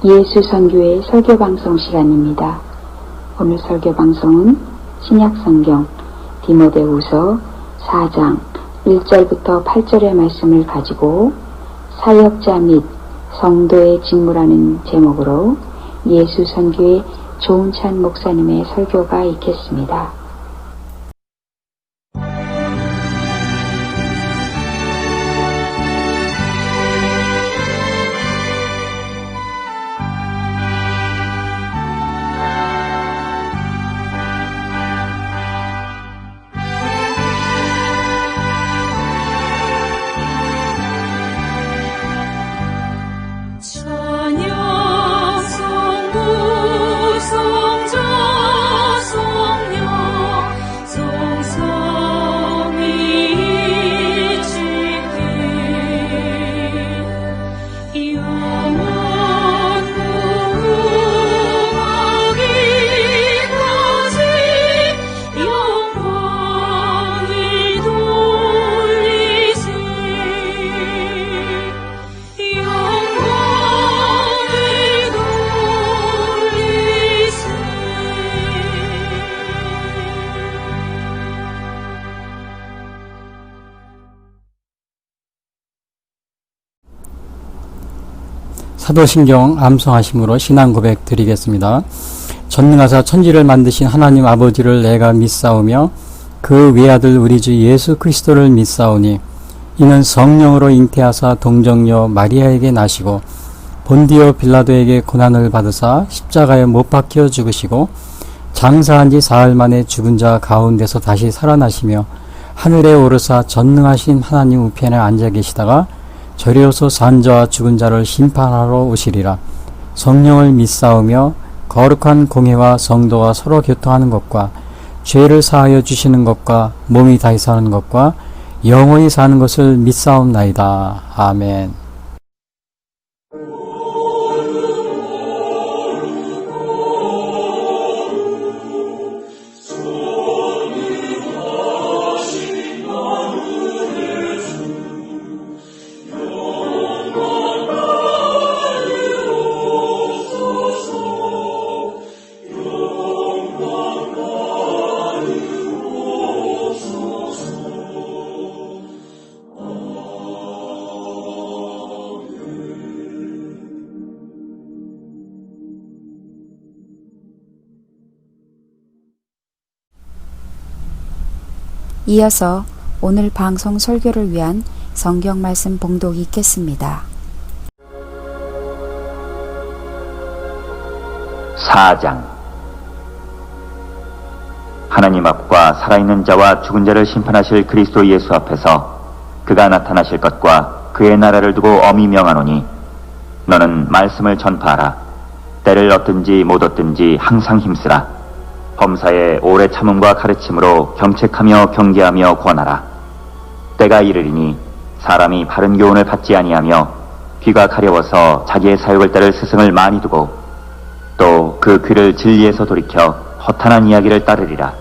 예수선교회 설교방송 시간입니다. 오늘 설교방송은 신약성경 디모데후서 4장 1절부터 8절의 말씀을 가지고 사역자 및 성도의 직무라는 제목으로 예수선교회 조은찬 목사님의 설교가 있겠습니다. 사도신경 암송하심으로 신앙 고백 드리겠습니다. 전능하사 천지를 만드신 하나님 아버지를 내가 믿사오며 그 외아들 우리 주 예수 그리스도를 믿사오니 이는 성령으로 잉태하사 동정녀 마리아에게 나시고 본디오 빌라도에게 고난을 받으사 십자가에 못 박혀 죽으시고 장사한 지 사흘 만에 죽은 자 가운데서 다시 살아나시며 하늘에 오르사 전능하신 하나님 우편에 앉아 계시다가 저리로서 산 자와 죽은 자를 심판하러 오시리라. 성령을 믿사오며 거룩한 공회와 성도가 서로 교통하는 것과 죄를 사하여 주시는 것과 몸이 다시 사는 것과 영원히 사는 것을 믿사옵나이다. 아멘. 이어서 오늘 방송 설교를 위한 성경 말씀 봉독이 있겠습니다. 4장 하나님 앞과 살아있는 자와 죽은 자를 심판하실 그리스도 예수 앞에서 그가 나타나실 것과 그의 나라를 두고 엄히 명하노니 너는 말씀을 전파하라. 때를 얻든지 못 얻든지 항상 힘쓰라. 범사에 오래 참음과 가르침으로 경책하며 경계하며 권하라. 때가 이르리니 사람이 바른 교훈을 받지 아니하며 귀가 가려워서 자기의 사욕을 따를 스승을 많이 두고 또 그 귀를 진리에서 돌이켜 허탄한 이야기를 따르리라.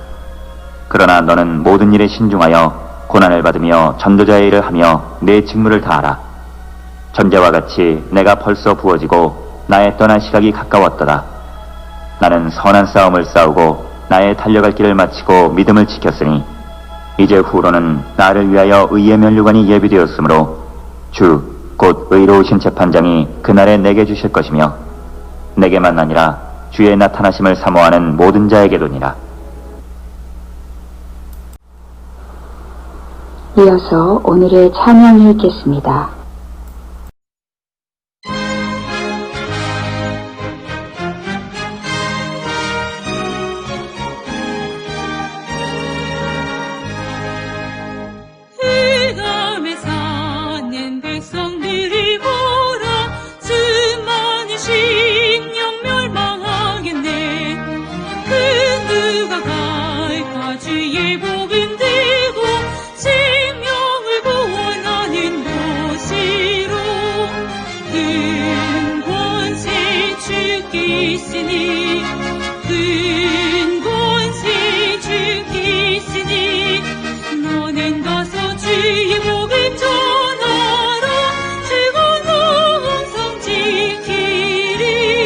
그러나 너는 모든 일에 신중하여 고난을 받으며 전도자의 일을 하며 내 직무를 다하라. 전제와 같이 내가 벌써 부어지고 나의 떠날 시각이 가까웠도다. 나는 선한 싸움을 싸우고 나의 달려갈 길을 마치고 믿음을 지켰으니 이제 후로는 나를 위하여 의의 면류관이 예비되었으므로 주 곧 의로우신 재판장이 그날에 내게 주실 것이며 내게만 아니라 주의 나타나심을 사모하는 모든 자에게도니라. 이어서 오늘의 찬양을 읽겠습니다. 주의 복음 들고 생명을 구원하는 도시로 지키리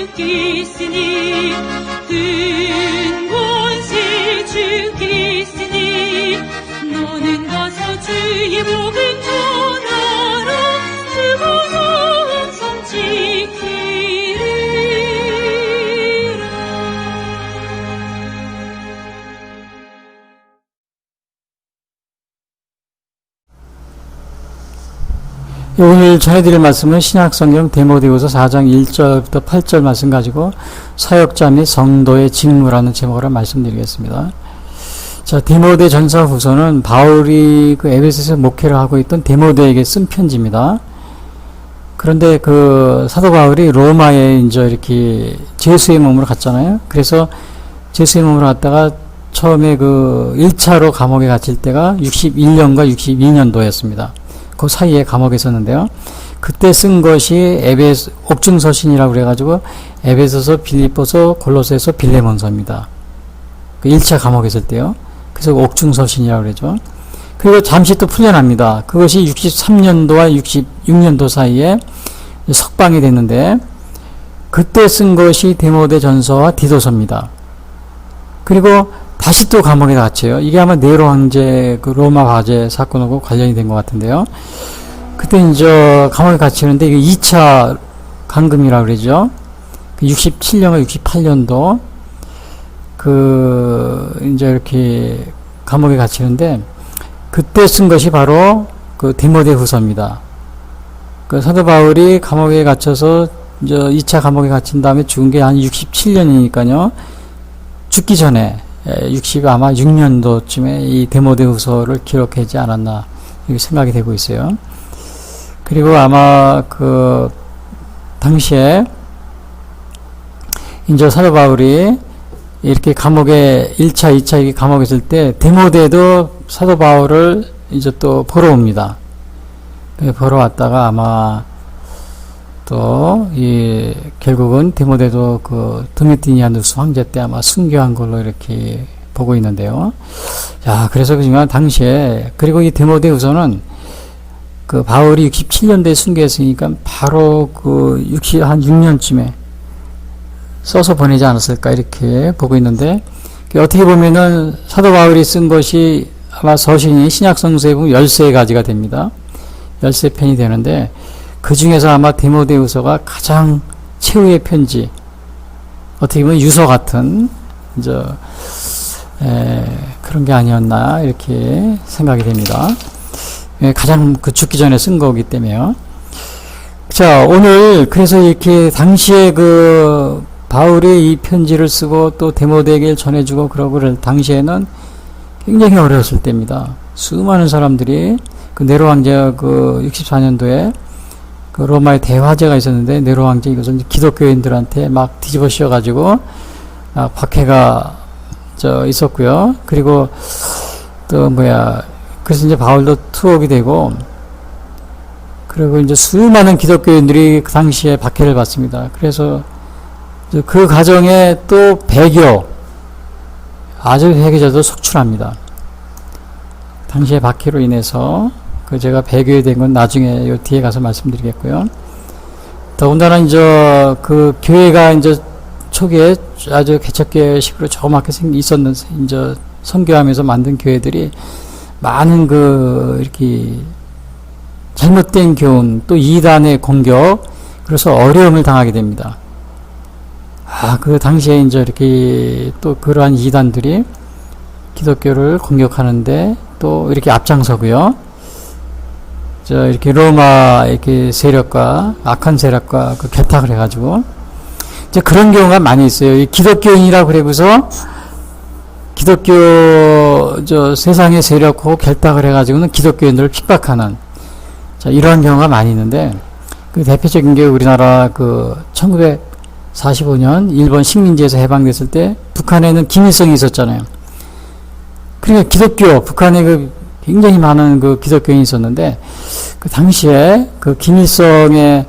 주께 있으니 큰 권세 주께 있으니 너는 가서 주의 복을 전하라 그분은 항상 지키리라. 오늘 전해드릴 말씀은 신약성경 디모데후서 4장 1절부터 8절 말씀 가지고 사역자 및 성도의 직무라는 제목으로 말씀드리겠습니다. 자, 디모데 전서 후서는 바울이 그 에베소에서 목회를 하고 있던 디모데에게 쓴 편지입니다. 그런데 그 사도 바울이 로마에 이제 이렇게 제수의 몸으로 갔잖아요. 그래서 제수의 몸으로 갔다가 처음에 그 1차로 감옥에 갇힐 때가 61년과 62년도였습니다. 그 사이에 감옥에 있었는데요. 그때 쓴 것이 옥중서신이라고 그래가지고 에베소서, 빌립보서, 골로새서, 빌레몬서입니다. 그 1차 감옥에 있을 때요. 그래서 옥중서신이라고 그러죠. 그리고 잠시 또 풀려납니다. 그것이 63년도와 66년도 사이에 석방이 됐는데 그때 쓴 것이 디모데 전서와 디도서입니다. 그리고 다시 또 감옥에 갇혀요. 이게 아마 네로 황제 그 로마 화재 사건하고 관련이 된 것 같은데요. 그때 이제 감옥에 갇히는데 이게 2차 감금이라고 그러죠. 67년과 68년도 그 이제 이렇게 감옥에 갇히는데 그때 쓴 것이 바로 그 디모데 후서입니다. 그 사도 바울이 감옥에 갇혀서 이제 2차 감옥에 갇힌 다음에 죽은 게 한 67년이니까요. 죽기 전에 6년도쯤에 이 디모데 후서를 기록하지 않았나 이렇게 생각이 되고 있어요. 그리고 아마 그 당시에 이제 사도 바울이 이렇게 감옥에 1차, 2차 이렇게 감옥에 있을 때 디모데도 사도 바울을 이제 또 보러 옵니다. 보러 왔다가 아마 또 결국은 디모데도 그 드미티니아누스 황제 때 아마 순교한 걸로 이렇게 보고 있는데요. 자, 그래서 그중간 당시에 그리고 이 디모데 후서는 그 바울이 67년도에 순교했으니까 바로 그 한 6년쯤에 써서 보내지 않았을까 이렇게 보고 있는데 어떻게 보면은 사도 바울이 쓴 것이 아마 서신이 신약 성서에 보면 13가지가 됩니다. 13편이 되는데 그 중에서 아마 디모데후서가 가장 최후의 편지, 어떻게 보면 유서 같은 이제 그런 게 아니었나 이렇게 생각이 됩니다. 가장 그 죽기 전에 쓴 거기 때문에요. 자, 오늘 그래서 이렇게 당시에 그 바울이 이 편지를 쓰고 또 디모데에게 전해주고 그러고 그럴 당시에는 굉장히 어려웠을 때입니다. 수많은 사람들이 그 네로 황제 그 64년도에 그 로마에 대화제가 있었는데 네로 황제 이것을 기독교인들한테 막 뒤집어 씌워가지고 박해가 있었고요. 그리고 또 그래서 이제 바울도 투옥이 되고 그리고 이제 수많은 기독교인들이 그 당시에 박해를 받습니다. 그래서 그 과정에 또 배교 아주 회개자도 속출합니다. 당시에 박해로 인해서 그 제가 배교에 된 건 나중에 요 뒤에 가서 말씀드리겠고요. 더군다나 이제 그 교회가 이제 초기에 아주 개척교회식으로 조그맣게 있었는 이제 선교하면서 만든 교회들이 많은 그 이렇게 잘못된 교훈 또 이단의 공격 그래서 어려움을 당하게 됩니다. 그 당시에 이제 이렇게 또 그러한 이단들이 기독교를 공격하는데 또 이렇게 앞장서고요. 이렇게 로마 이렇게 세력과 악한 세력과 그 결탁을 해가지고 이제 그런 경우가 많이 있어요. 기독교인이라고 그래서 기독교 세상의 세력하고 결탁을 해가지고는 기독교인들을 핍박하는 이러한 경우가 많이 있는데 그 대표적인 게 우리나라 그 1945년 일본 식민지에서 해방됐을 때 북한에는 김일성이 있었잖아요. 그러니까 북한에 그 굉장히 많은 그 기독교인이 있었는데 그 당시에 그 김일성의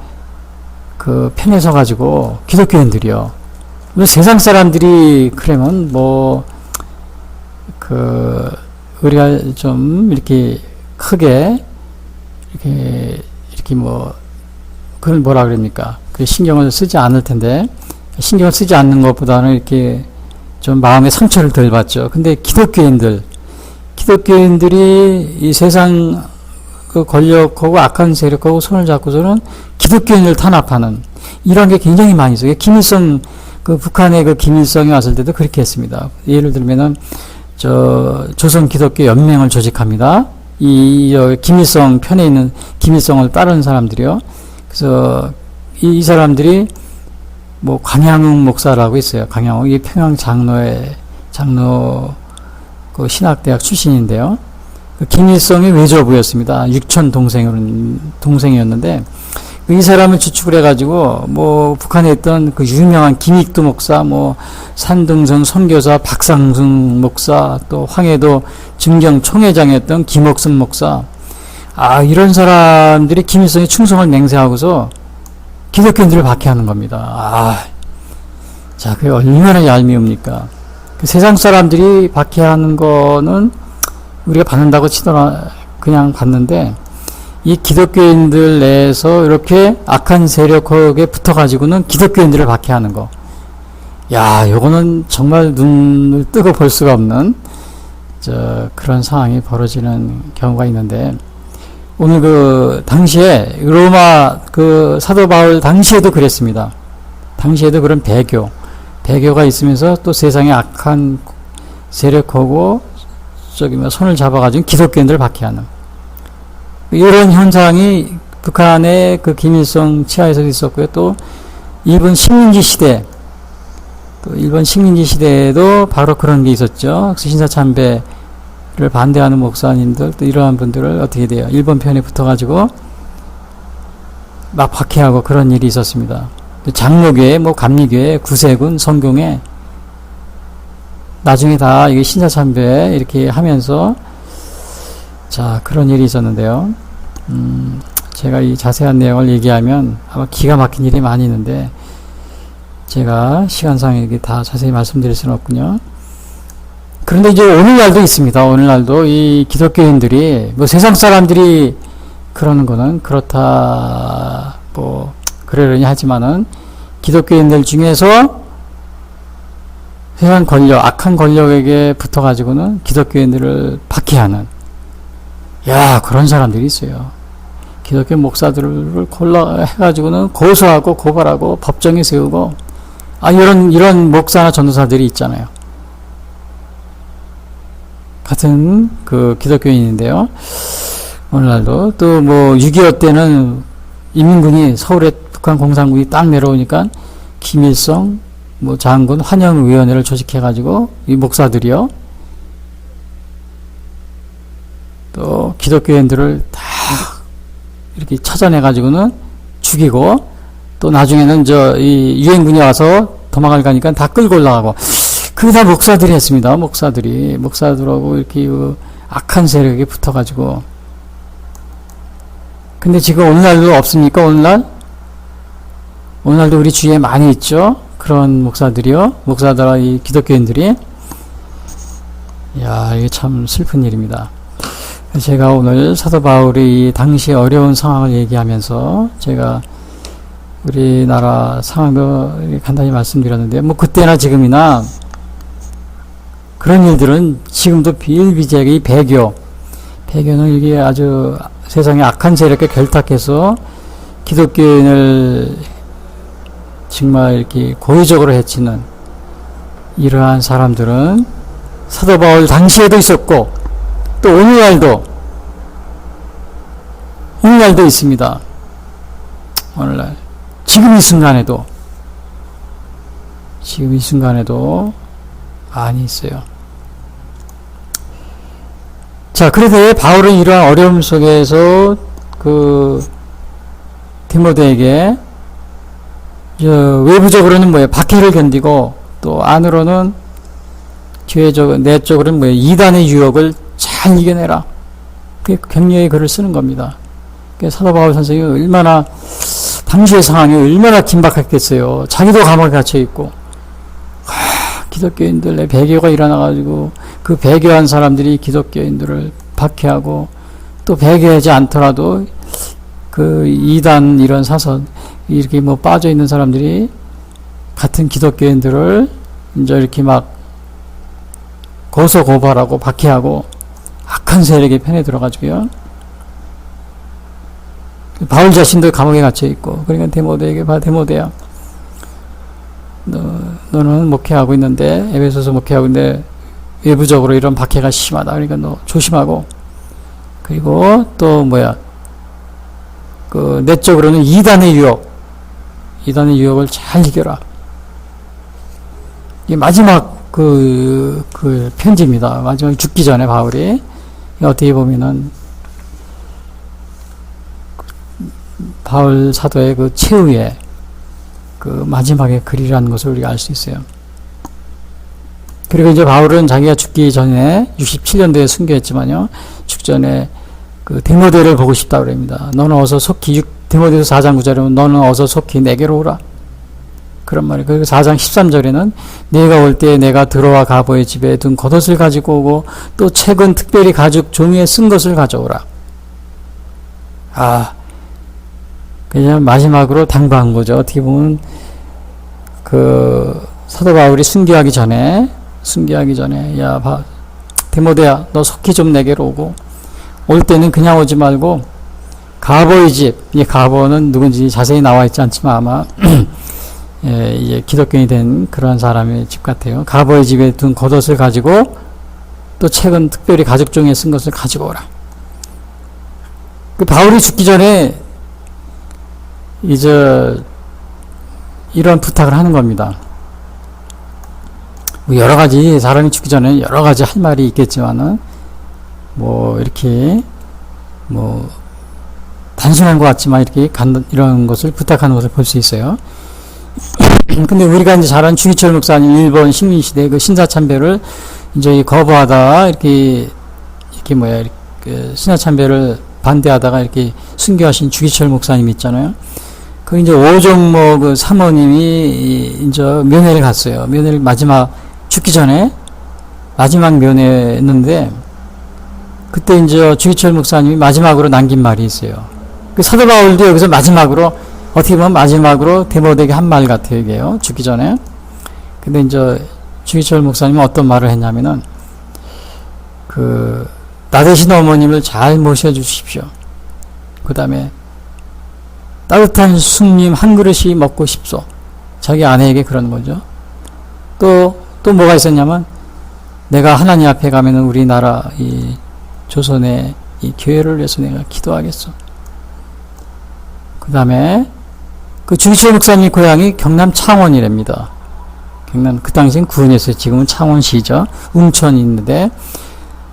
그 편에 서가지고 기독교인들이요. 세상 사람들이 그러면 우리가 좀 이렇게 크게 이렇게 그걸 뭐라 그럽니까? 그 신경을 쓰지 않을 텐데 신경을 쓰지 않는 것보다는 이렇게 좀 마음의 상처를 덜 받죠. 근데 기독교인들이 이 세상 그 권력하고 악한 세력하고 손을 잡고서는 기독교인을 탄압하는 이런 게 굉장히 많이 있어요. 김일성, 북한의 김일성이 왔을 때도 그렇게 했습니다. 예를 들면은, 조선 기독교 연맹을 조직합니다. 김일성 편에 있는, 김일성을 따르는 사람들이요. 그래서 이 사람들이 광양웅 목사라고 있어요. 광양웅. 이 평양 장로 신학대학 출신인데요. 김일성의 외조부였습니다. 육촌 동생이었는데, 이 사람을 주축을 해가지고, 북한에 있던 유명한 김익두 목사, 산등성 선교사 박상승 목사, 또 황해도 증경 총회장이었던 김옥순 목사, 이런 사람들이 김일성의 충성을 맹세하고서 기독교인들을 박해하는 겁니다. 자, 그게 얼마나 얄미웁니까? 세상 사람들이 박해하는 거는 우리가 받는다고 치더라, 그냥 받는데, 이 기독교인들 내에서 이렇게 악한 세력에 붙어가지고는 기독교인들을 박해하는 거. 요거는 정말 눈을 뜨고 볼 수가 없는, 그런 상황이 벌어지는 경우가 있는데, 오늘 당시에, 로마 사도 바울 당시에도 그랬습니다. 당시에도 그런 배교가 있으면서 또 세상에 악한 세력하고, 손을 잡아가지고 기독교인들을 박해하는. 이런 현상이 북한의 김일성 치하에서도 있었고요. 또 일본 식민지 시대에도 바로 그런 게 있었죠. 신사참배를 반대하는 목사님들, 또 이러한 분들을 어떻게 돼요? 일본 편에 붙어가지고 막 박해하고 그런 일이 있었습니다. 장로교회, 감리교회, 구세군, 성경회, 나중에 다 이게 신사참배 이렇게 하면서 그런 일이 있었는데요. 제가 이 자세한 내용을 얘기하면 아마 기가 막힌 일이 많이 있는데, 제가 시간상 이렇게 다 자세히 말씀드릴 수는 없군요. 그런데 이제 오늘날도 있습니다. 오늘날도 이 기독교인들이, 세상 사람들이 그러는 거는 그렇다, 그러려니 하지만은, 기독교인들 중에서 세상 악한 권력에게 붙어가지고는 기독교인들을 박해하는, 그런 사람들이 있어요. 기독교 목사들을 해가지고는 고소하고 고발하고 법정에 세우고, 이런 목사나 전도사들이 있잖아요. 같은 기독교인인데요. 오늘날도 또 6.25 때는 인민군이 서울에 북한 공산군이 딱 내려오니까 김일성 장군 환영위원회를 조직해가지고 이 목사들이요. 또 기독교인들을 다 이렇게 찾아내가지고는 죽이고, 또 나중에는 이 유엔군이 와서 도망을 가니까 다 끌고 올라가고, 그게 다 목사들이 했습니다. 목사들하고 이렇게 악한 세력에 붙어가지고. 근데 지금 오늘날도 없습니까? 오늘날도 우리 주위에 많이 있죠? 그런 목사들이요. 목사들과 이 기독교인들이. 이게 참 슬픈 일입니다. 제가 오늘 사도 바울이 당시 어려운 상황을 얘기하면서 제가 우리나라 상황도 간단히 말씀드렸는데, 그때나 지금이나 그런 일들은 지금도 비일비재하게 이 배교는 이게 아주 세상에 악한 세력에 결탁해서 기독교인을 정말 이렇게 고의적으로 해치는 이러한 사람들은 사도 바울 당시에도 있었고, 또 오늘날도 있습니다. 오늘날 지금 이 순간에도 많이 있어요. 자, 그래서 바울은 이러한 어려움 속에서 디모데에게 외부적으로는 박해를 견디고, 또 안으로는 내적으로는 이단의 유혹을 잘 이겨내라. 그게 격려의 글을 쓰는 겁니다. 사도 바울 선생이 얼마나 당시의 상황이 얼마나 긴박했겠어요. 자기도 감옥에 갇혀 있고, 기독교인들의 배교가 일어나가지고 그 배교한 사람들이 기독교인들을 박해하고, 또 배교하지 않더라도 이단 이런 사선 이렇게 빠져 있는 사람들이 같은 기독교인들을 이제 이렇게 막 고소고발하고 박해하고 악한 세력의 편에 들어가지고요. 바울 자신도 감옥에 갇혀 있고, 그러니까 디모데에게 디모데야, 너는 목회하고 있는데, 에베소서 목회하고 있는데 외부적으로 이런 박해가 심하다. 그러니까 너 조심하고, 그리고 또 그 내적으로는 이단의 유혹을 잘 이겨라. 이게 마지막 그 편지입니다. 마지막 죽기 전에 바울이 어떻게 보면은 바울 사도의 그 최후의 그 마지막의 글이라는 것을 우리가 알 수 있어요. 그리고 이제 바울은 자기가 죽기 전에 67년도에 순교했지만요, 죽기 전에 그 디모데를 보고 싶다고 그럽니다. 너는 어서 속히, 디모데서 4장 9절에 보면 너는 어서 속히 내게로 오라. 그런 말이에요. 그리고 4장 13절에는 네가 올 때 내가 들어와 가보의 집에 둔 겉옷을 가지고 오고 또 책은 특별히 가죽 종이에 쓴 것을 가져오라. 그냥 마지막으로 당부한 거죠. 어떻게 보면 그 사도 바울이 순교하기 전에 야 디모데야 너 속히 좀 내게로 오고, 올 때는 그냥 오지 말고 가보의 집, 이 가보는 누군지 자세히 나와 있지 않지만 아마 예, 이제 기독교인이 된 그런 사람의 집 같아요. 가보의 집에 둔 겉옷을 가지고 또 책은 특별히 가죽 종이에 쓴 것을 가지고 오라. 그 바울이 죽기 전에 이제 이런 부탁을 하는 겁니다. 여러 가지, 사람이 죽기 전에 여러 가지 할 말이 있겠지만은 이렇게 단순한 것 같지만 이렇게 이런 것을 부탁하는 것을 볼 수 있어요. 근데 우리가 이제 잘 아는 주기철 목사님 일본 식민시대 그 신사참배를 이제 거부하다 이렇게 신사참배를 반대하다가 이렇게 순교하신 주기철 목사님 있잖아요. 그 이제 오종모 그 사모님이 이제 면회를 갔어요. 면회를 죽기 전에 마지막 면회했는데, 그때 이제 주기철 목사님이 마지막으로 남긴 말이 있어요. 그 사도 바울도 여기서 어떻게 보면 마지막으로 디모데에게 한 말 같아요, 이게요. 죽기 전에. 근데 이제 주기철 목사님은 어떤 말을 했냐면은, 나 대신 어머님을 잘 모셔주십시오. 그 다음에 따뜻한 숭님 한 그릇이 먹고 싶소. 자기 아내에게 그러는 거죠. 또 뭐가 있었냐면, 내가 하나님 앞에 가면은 우리나라 이 조선의 이 교회를 위해서 내가 기도하겠소. 그 다음에 그 주기철 목사님 고향이 경남 창원이랍니다. 그 당시엔 구은이었어요. 지금은 창원시죠. 웅천이 있는데,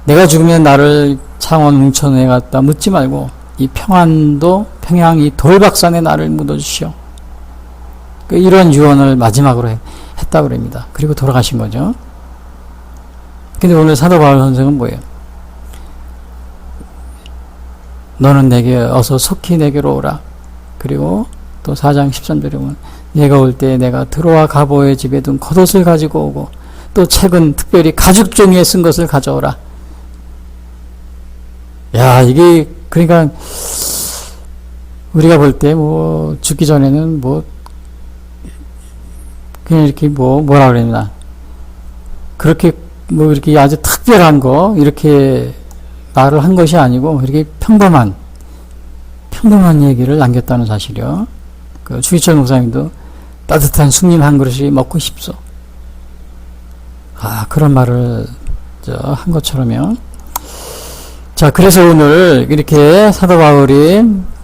내가 죽으면 나를 창원 웅천에 갖다 묻지 말고 이 평양 이 돌박산에 나를 묻어주시오. 이런 유언을 마지막으로 했다고 그럽니다. 그리고 돌아가신 거죠. 근데 오늘 사도 바울 선생은 뭐예요? 너는 내게 어서 속히 내게로 오라. 그리고 또 4장 13절에 보면 내가 올 때 내가 들어와 가보의 집에 둔 겉옷을 가지고 오고 또 책은 특별히 가죽 종이에 쓴 것을 가져오라. 야, 이게 그러니까 우리가 볼 때 죽기 전에는 그냥 이렇게 뭐라 그랬나, 그렇게 이렇게 아주 특별한 거 이렇게 말을 한 것이 아니고 이렇게 평범한 얘기를 남겼다는 사실이요. 그 주기철 목사님도 따뜻한 숭님 한 그릇이 먹고 싶소. 그런 말을 한 것처럼요. 자, 그래서 오늘 이렇게 사도 바울이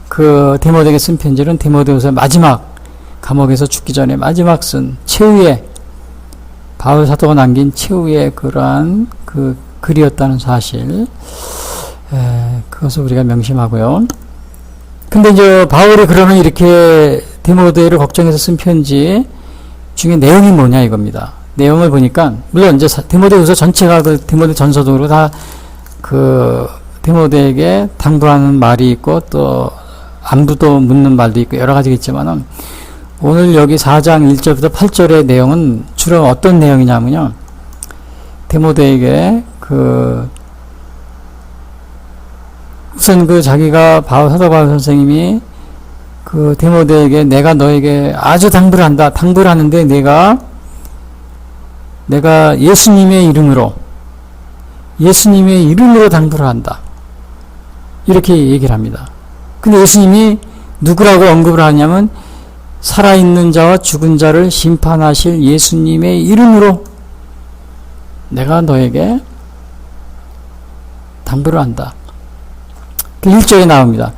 그 디모데에게 쓴 편지는 디모데후서 마지막, 감옥에서 죽기 전에 마지막 쓴 최후의, 바울 사도가 남긴 최후의 그러한 그 글이었다는 사실, 그것을 우리가 명심하고요. 근데 이제 바울이 그러면 이렇게 디모데를 걱정해서 쓴 편지 중에 내용이 뭐냐 이겁니다. 내용을 보니까 물론 이제 디모데후서 전체가 그 디모데 전서적으로 다 그 디모데에게 당부하는 말이 있고 또 안부도 묻는 말도 있고 여러 가지가 있지만은, 오늘 여기 4장 1절부터 8절의 내용은 주로 어떤 내용이냐면요, 디모데에게 우선 자기가 사도 바울 선생님이 그 디모데에게 내가 너에게 아주 당부를 한다. 당부를 하는데 내가 예수님의 이름으로 당부를 한다. 이렇게 얘기를 합니다. 근데 예수님이 누구라고 언급을 하냐면 살아있는 자와 죽은 자를 심판하실 예수님의 이름으로 내가 너에게 당부를 한다. 그 1절에 나옵니다.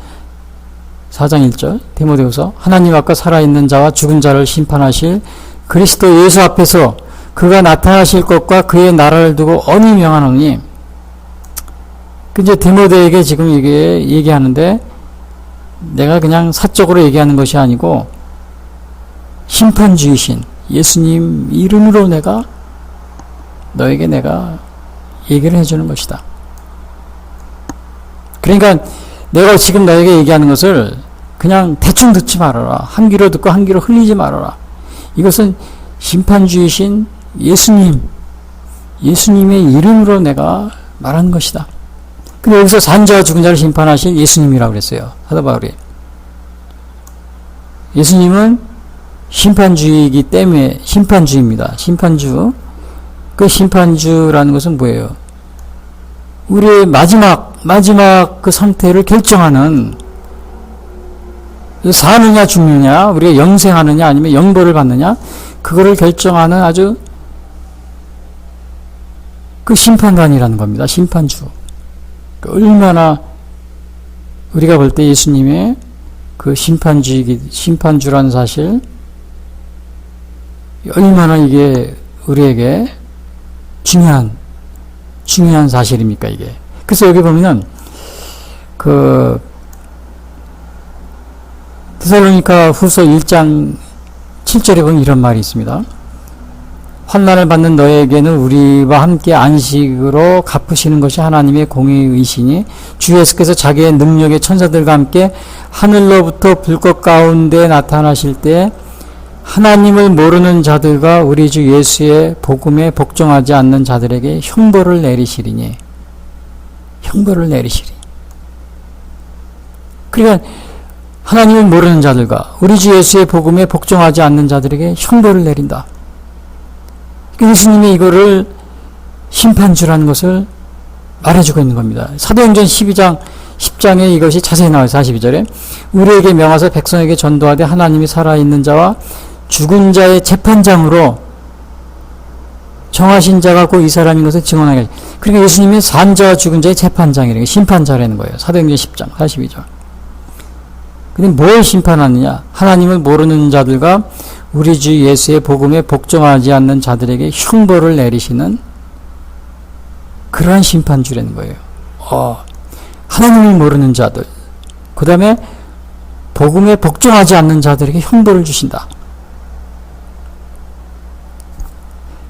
4장 1절 디모데후서 하나님 앞과 살아있는 자와 죽은 자를 심판하실 그리스도 예수 앞에서 그가 나타나실 것과 그의 나라를 두고 엄히 명하노니 이제 디모데에게 지금 이게 얘기하는데 내가 그냥 사적으로 얘기하는 것이 아니고 심판주이신 예수님 이름으로 너에게 내가 얘기를 해주는 것이다. 그러니까 내가 지금 너에게 얘기하는 것을 그냥 대충 듣지 말아라. 한 귀로 듣고 한 귀로 흘리지 말아라. 이것은 심판주이신 예수님의 이름으로 내가 말하는 것이다. 근데 여기서 산자와 죽은 자를 심판하신 예수님이라고 그랬어요. 사도 바울이. 예수님은 심판주이기 때문에 심판주입니다. 심판주. 그 심판주라는 것은 뭐예요? 우리의 마지막 그 상태를 결정하는 사느냐 죽느냐 우리가 영생하느냐 아니면 영벌을 받느냐 그거를 결정하는 아주 그 심판관이라는 겁니다. 심판주. 얼마나 우리가 볼 때 예수님의 그 심판주라는 사실 얼마나 이게 우리에게 중요한 사실입니까 이게. 그래서 여기 보면은 그 데살로니가 후서 1장 7절에 보면 이런 말이 있습니다. 환난을 받는 너에게는 우리와 함께 안식으로 갚으시는 것이 하나님의 공의이시니 주 예수께서 자기의 능력의 천사들과 함께 하늘로부터 불꽃 가운데 나타나실 때 하나님을 모르는 자들과 우리 주 예수의 복음에 복종하지 않는 자들에게 형벌을 내리시리니. 그러니까 하나님을 모르는 자들과 우리 주 예수의 복음에 복종하지 않는 자들에게 형벌을 내린다. 예수님이 이거를 심판주라는 것을 말해주고 있는 겁니다. 사도행전 10장에 이것이 자세히 나와요. 42절에 우리에게 명하사 백성에게 전도하되 하나님이 살아있는 자와 죽은 자의 재판장으로 정하신 자가 곧 이 사람인 것을 증언하게. 그러니까 예수님이 산 자와 죽은 자의 재판장이라는 심판자라는 거예요. 사도행전 10장 42절. 근데 뭘 심판하느냐? 하나님을 모르는 자들과 우리 주 예수의 복음에 복종하지 않는 자들에게 형벌을 내리시는 그러한 심판주라는 거예요. 하나님을 모르는 자들, 그 다음에 복음에 복종하지 않는 자들에게 형벌을 주신다.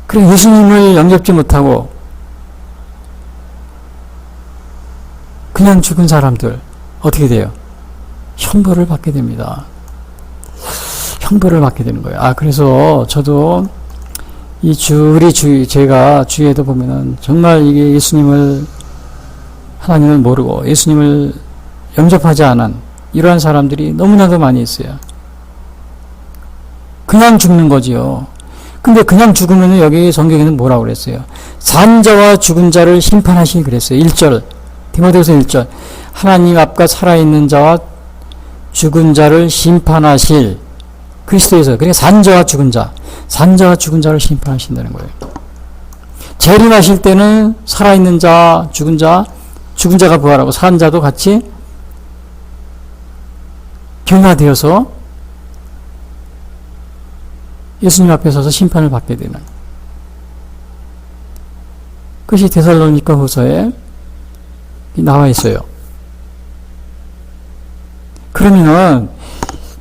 그리고 예수님을 영접지 못하고 그냥 죽은 사람들 어떻게 돼요? 형벌을 받게 됩니다. 형벌을 받게 되는 거예요. 그래서 저도 제가 주위에도 보면은 정말 이게 하나님을 모르고 예수님을 영접하지 않은 이러한 사람들이 너무나도 많이 있어요. 그냥 죽는 거지요. 근데 그냥 죽으면 여기 성경에는 뭐라고 그랬어요? 산 자와 죽은 자를 심판하시니 그랬어요. 1절. 디모데후서 1절. 하나님 앞과 살아있는 자와 죽은 자를 심판하실 그리스도에서. 그러니까 산자와 죽은 자를 심판하신다는 거예요. 재림하실 때는 살아있는 자, 죽은 자가 부활하고 산 자도 같이 변화되어서 예수님 앞에 서서 심판을 받게 되는 그것이 데살로니가 후서에 나와 있어요. 그러면은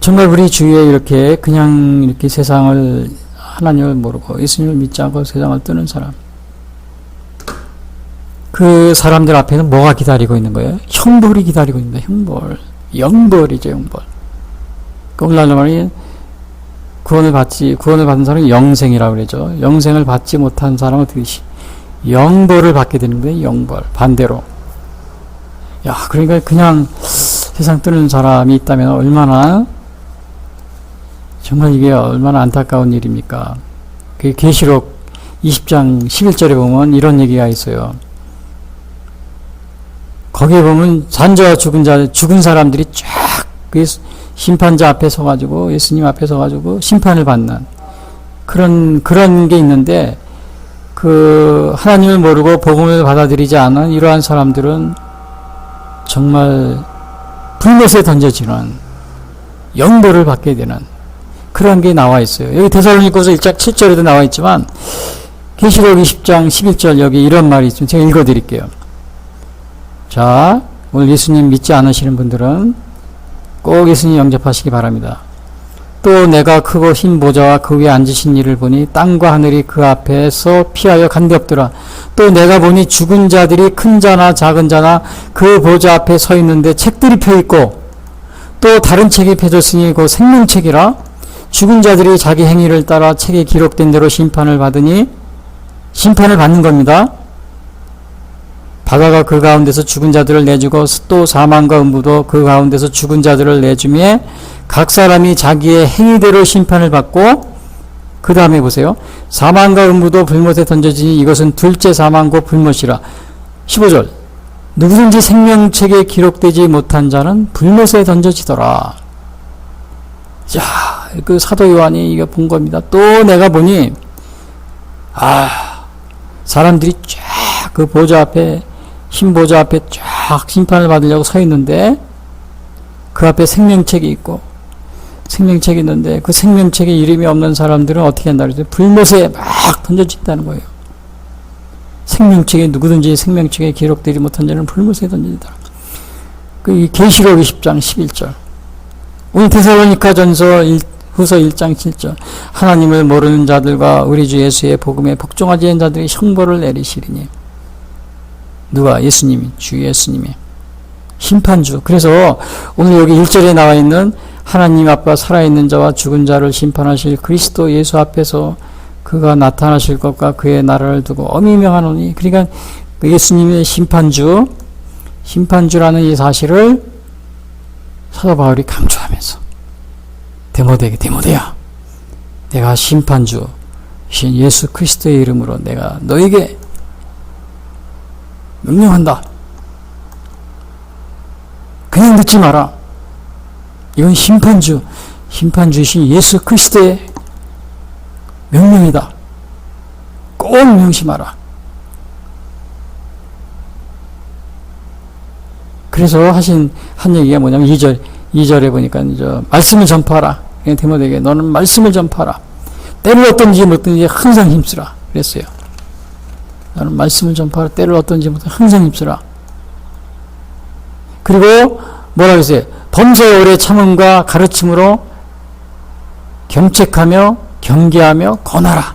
정말 우리 주위에 이렇게 그냥 이렇게 세상을 하나님을 모르고 예수님을 믿지 않고 세상을 뜨는 사람, 그 사람들 앞에는 뭐가 기다리고 있는 거예요? 형벌이 기다리고 있는다. 영벌이죠, 영벌. 오늘날로 말이 구원을 받은 사람은 영생이라고 그러죠. 영생을 받지 못한 사람은 어떻게 영벌을 받게 되는 거예요. 영벌. 반대로. 그러니까 그냥 세상 뜨는 사람이 있다면 얼마나 정말 이게 얼마나 안타까운 일입니까? 그 계시록 20장 11절에 보면 이런 얘기가 있어요. 거기에 보면 산자와 죽은 사람들이 쫙 그 심판자 앞에 서가지고 예수님 앞에 서가지고 심판을 받는 그런 게 있는데, 그 하나님을 모르고 복음을 받아들이지 않은 이러한 사람들은 정말 불못에 던져지는 영벌을 받게 되는 그런 게 나와 있어요. 여기 데살로니가서 1장 7절에도 나와 있지만 계시록 20장 11절 여기 이런 말이 있으면 제가 읽어드릴게요. 자, 오늘 예수님 믿지 않으시는 분들은 꼭 예수님 영접하시기 바랍니다. 또 내가 크고 흰 보좌와 그 위에 앉으신 이를 보니 땅과 하늘이 그 앞에서 피하여 간데 없더라. 또 내가 보니 죽은 자들이 큰 자나 작은 자나 그 보좌 앞에 서 있는데 책들이 펴 있고 또 다른 책이 펴졌으니 그 생명책이라. 죽은 자들이 자기 행위를 따라 책에 기록된 대로 심판을 받으니, 심판을 받는 겁니다. 바다가 그 가운데서 죽은 자들을 내주고 또 사망과 음부도 그 가운데서 죽은 자들을 내주며 각 사람이 자기의 행위대로 심판을 받고, 그 다음에 보세요. 사망과 음부도 불못에 던져지니 이것은 둘째 사망과 불못이라. 15절. 누구든지 생명책에 기록되지 못한 자는 불못에 던져지더라. 자, 그 사도 요한이 이거 본 겁니다. 또 내가 보니 사람들이 쫙 그 보좌 앞에, 흰 보좌 앞에 쫙 심판을 받으려고 서 있는데, 그 앞에 생명책이 있고, 생명책이 있는데 그 생명책에 이름이 없는 사람들은 어떻게 한다 그랬어요? 불못에 막 던져진다는 거예요. 생명책에, 누구든지 생명책에 기록되지 못한 자는 불못에 던진다. 그 계시록 20장 11절. 오늘 데살로니가전서 후서 1장 7절. 하나님을 모르는 자들과 우리 주 예수의 복음에 복종하지 않은 자들이 형벌을 내리시리니. 누가? 예수님이, 주 예수님이 심판주. 그래서 오늘 여기 1절에 나와 있는 하나님 앞과 살아있는 자와 죽은 자를 심판하실 그리스도 예수 앞에서 그가 나타나실 것과 그의 나라를 두고 엄히 명하노니. 그러니까 예수님의 심판주라는 이 사실을 사도 바울이 강조하면서 디모데에게, 디모데야, 내가 심판주신 예수 그리스도의 이름으로 내가 너에게 명령한다. 그냥 듣지 마라. 이건 심판주이신 예수 그리스도의 명령이다. 꼭 명심하라. 그래서 한 얘기가 뭐냐면 2절에 보니까 말씀을 전파하라. 디모데에게 너는 말씀을 전파하라. 때를 어떤지 못든지 항상 힘쓰라. 그랬어요. 너는 말씀을 전파하라. 때를 어떤지 못든지 항상 힘쓰라. 그리고 뭐라 그랬어요? 범사에 오래 참음과 가르침으로 경책하며 경계하며 권하라.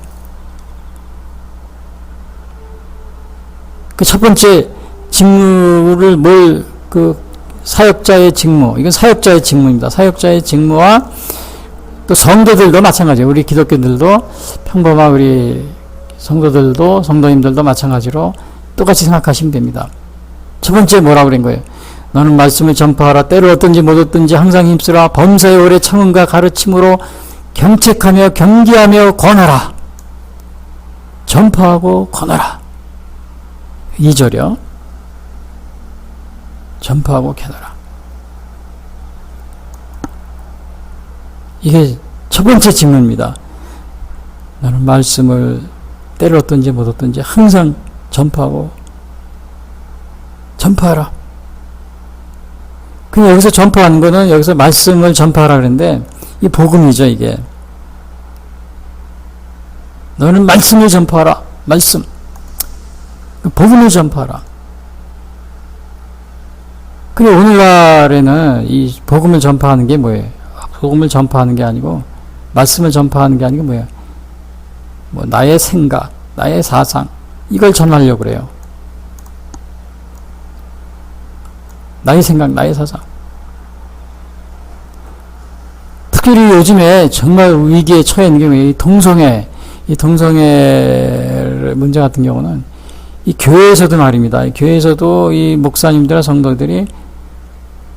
그 첫 번째 직무를 사역자의 직무, 이건 사역자의 직무입니다. 사역자의 직무와 또 성도들도 마찬가지예요. 우리 기독교들도, 평범한 우리 성도들도, 성도님들도 마찬가지로 똑같이 생각하시면 됩니다. 첫 번째 뭐라고 그런 거예요? 너는 말씀을 전파하라. 때를 어떤지 못 얻든지 항상 힘쓰라. 범사에 오래 참음과 가르침으로 경책하며 경계하며 권하라. 전파하고 권하라. 2절이요. 전파하고 권하라. 이게 첫 번째 직무입니다. 너는 말씀을 때를 얻든지 못 얻든지 항상 전파하고 전파하라. 그냥 여기서 전파하는 거는 여기서 말씀을 전파하라 그랬는데 이 복음이죠, 이게. 너는 말씀을 전파하라. 말씀. 복음을 전파하라. 근데 오늘날에는 이 복음을 전파하는 게 뭐예요? 복음을 전파하는 게 아니고, 말씀을 전파하는 게 아니고 뭐예요? 뭐 나의 생각, 나의 사상, 이걸 전하려고 그래요. 나의 생각, 나의 사상. 특별히 요즘에 정말 위기에 처해 있는 게 이 동성애 문제 같은 경우는 이 교회에서도 말입니다. 이 교회에서도 이 목사님들과 성도들이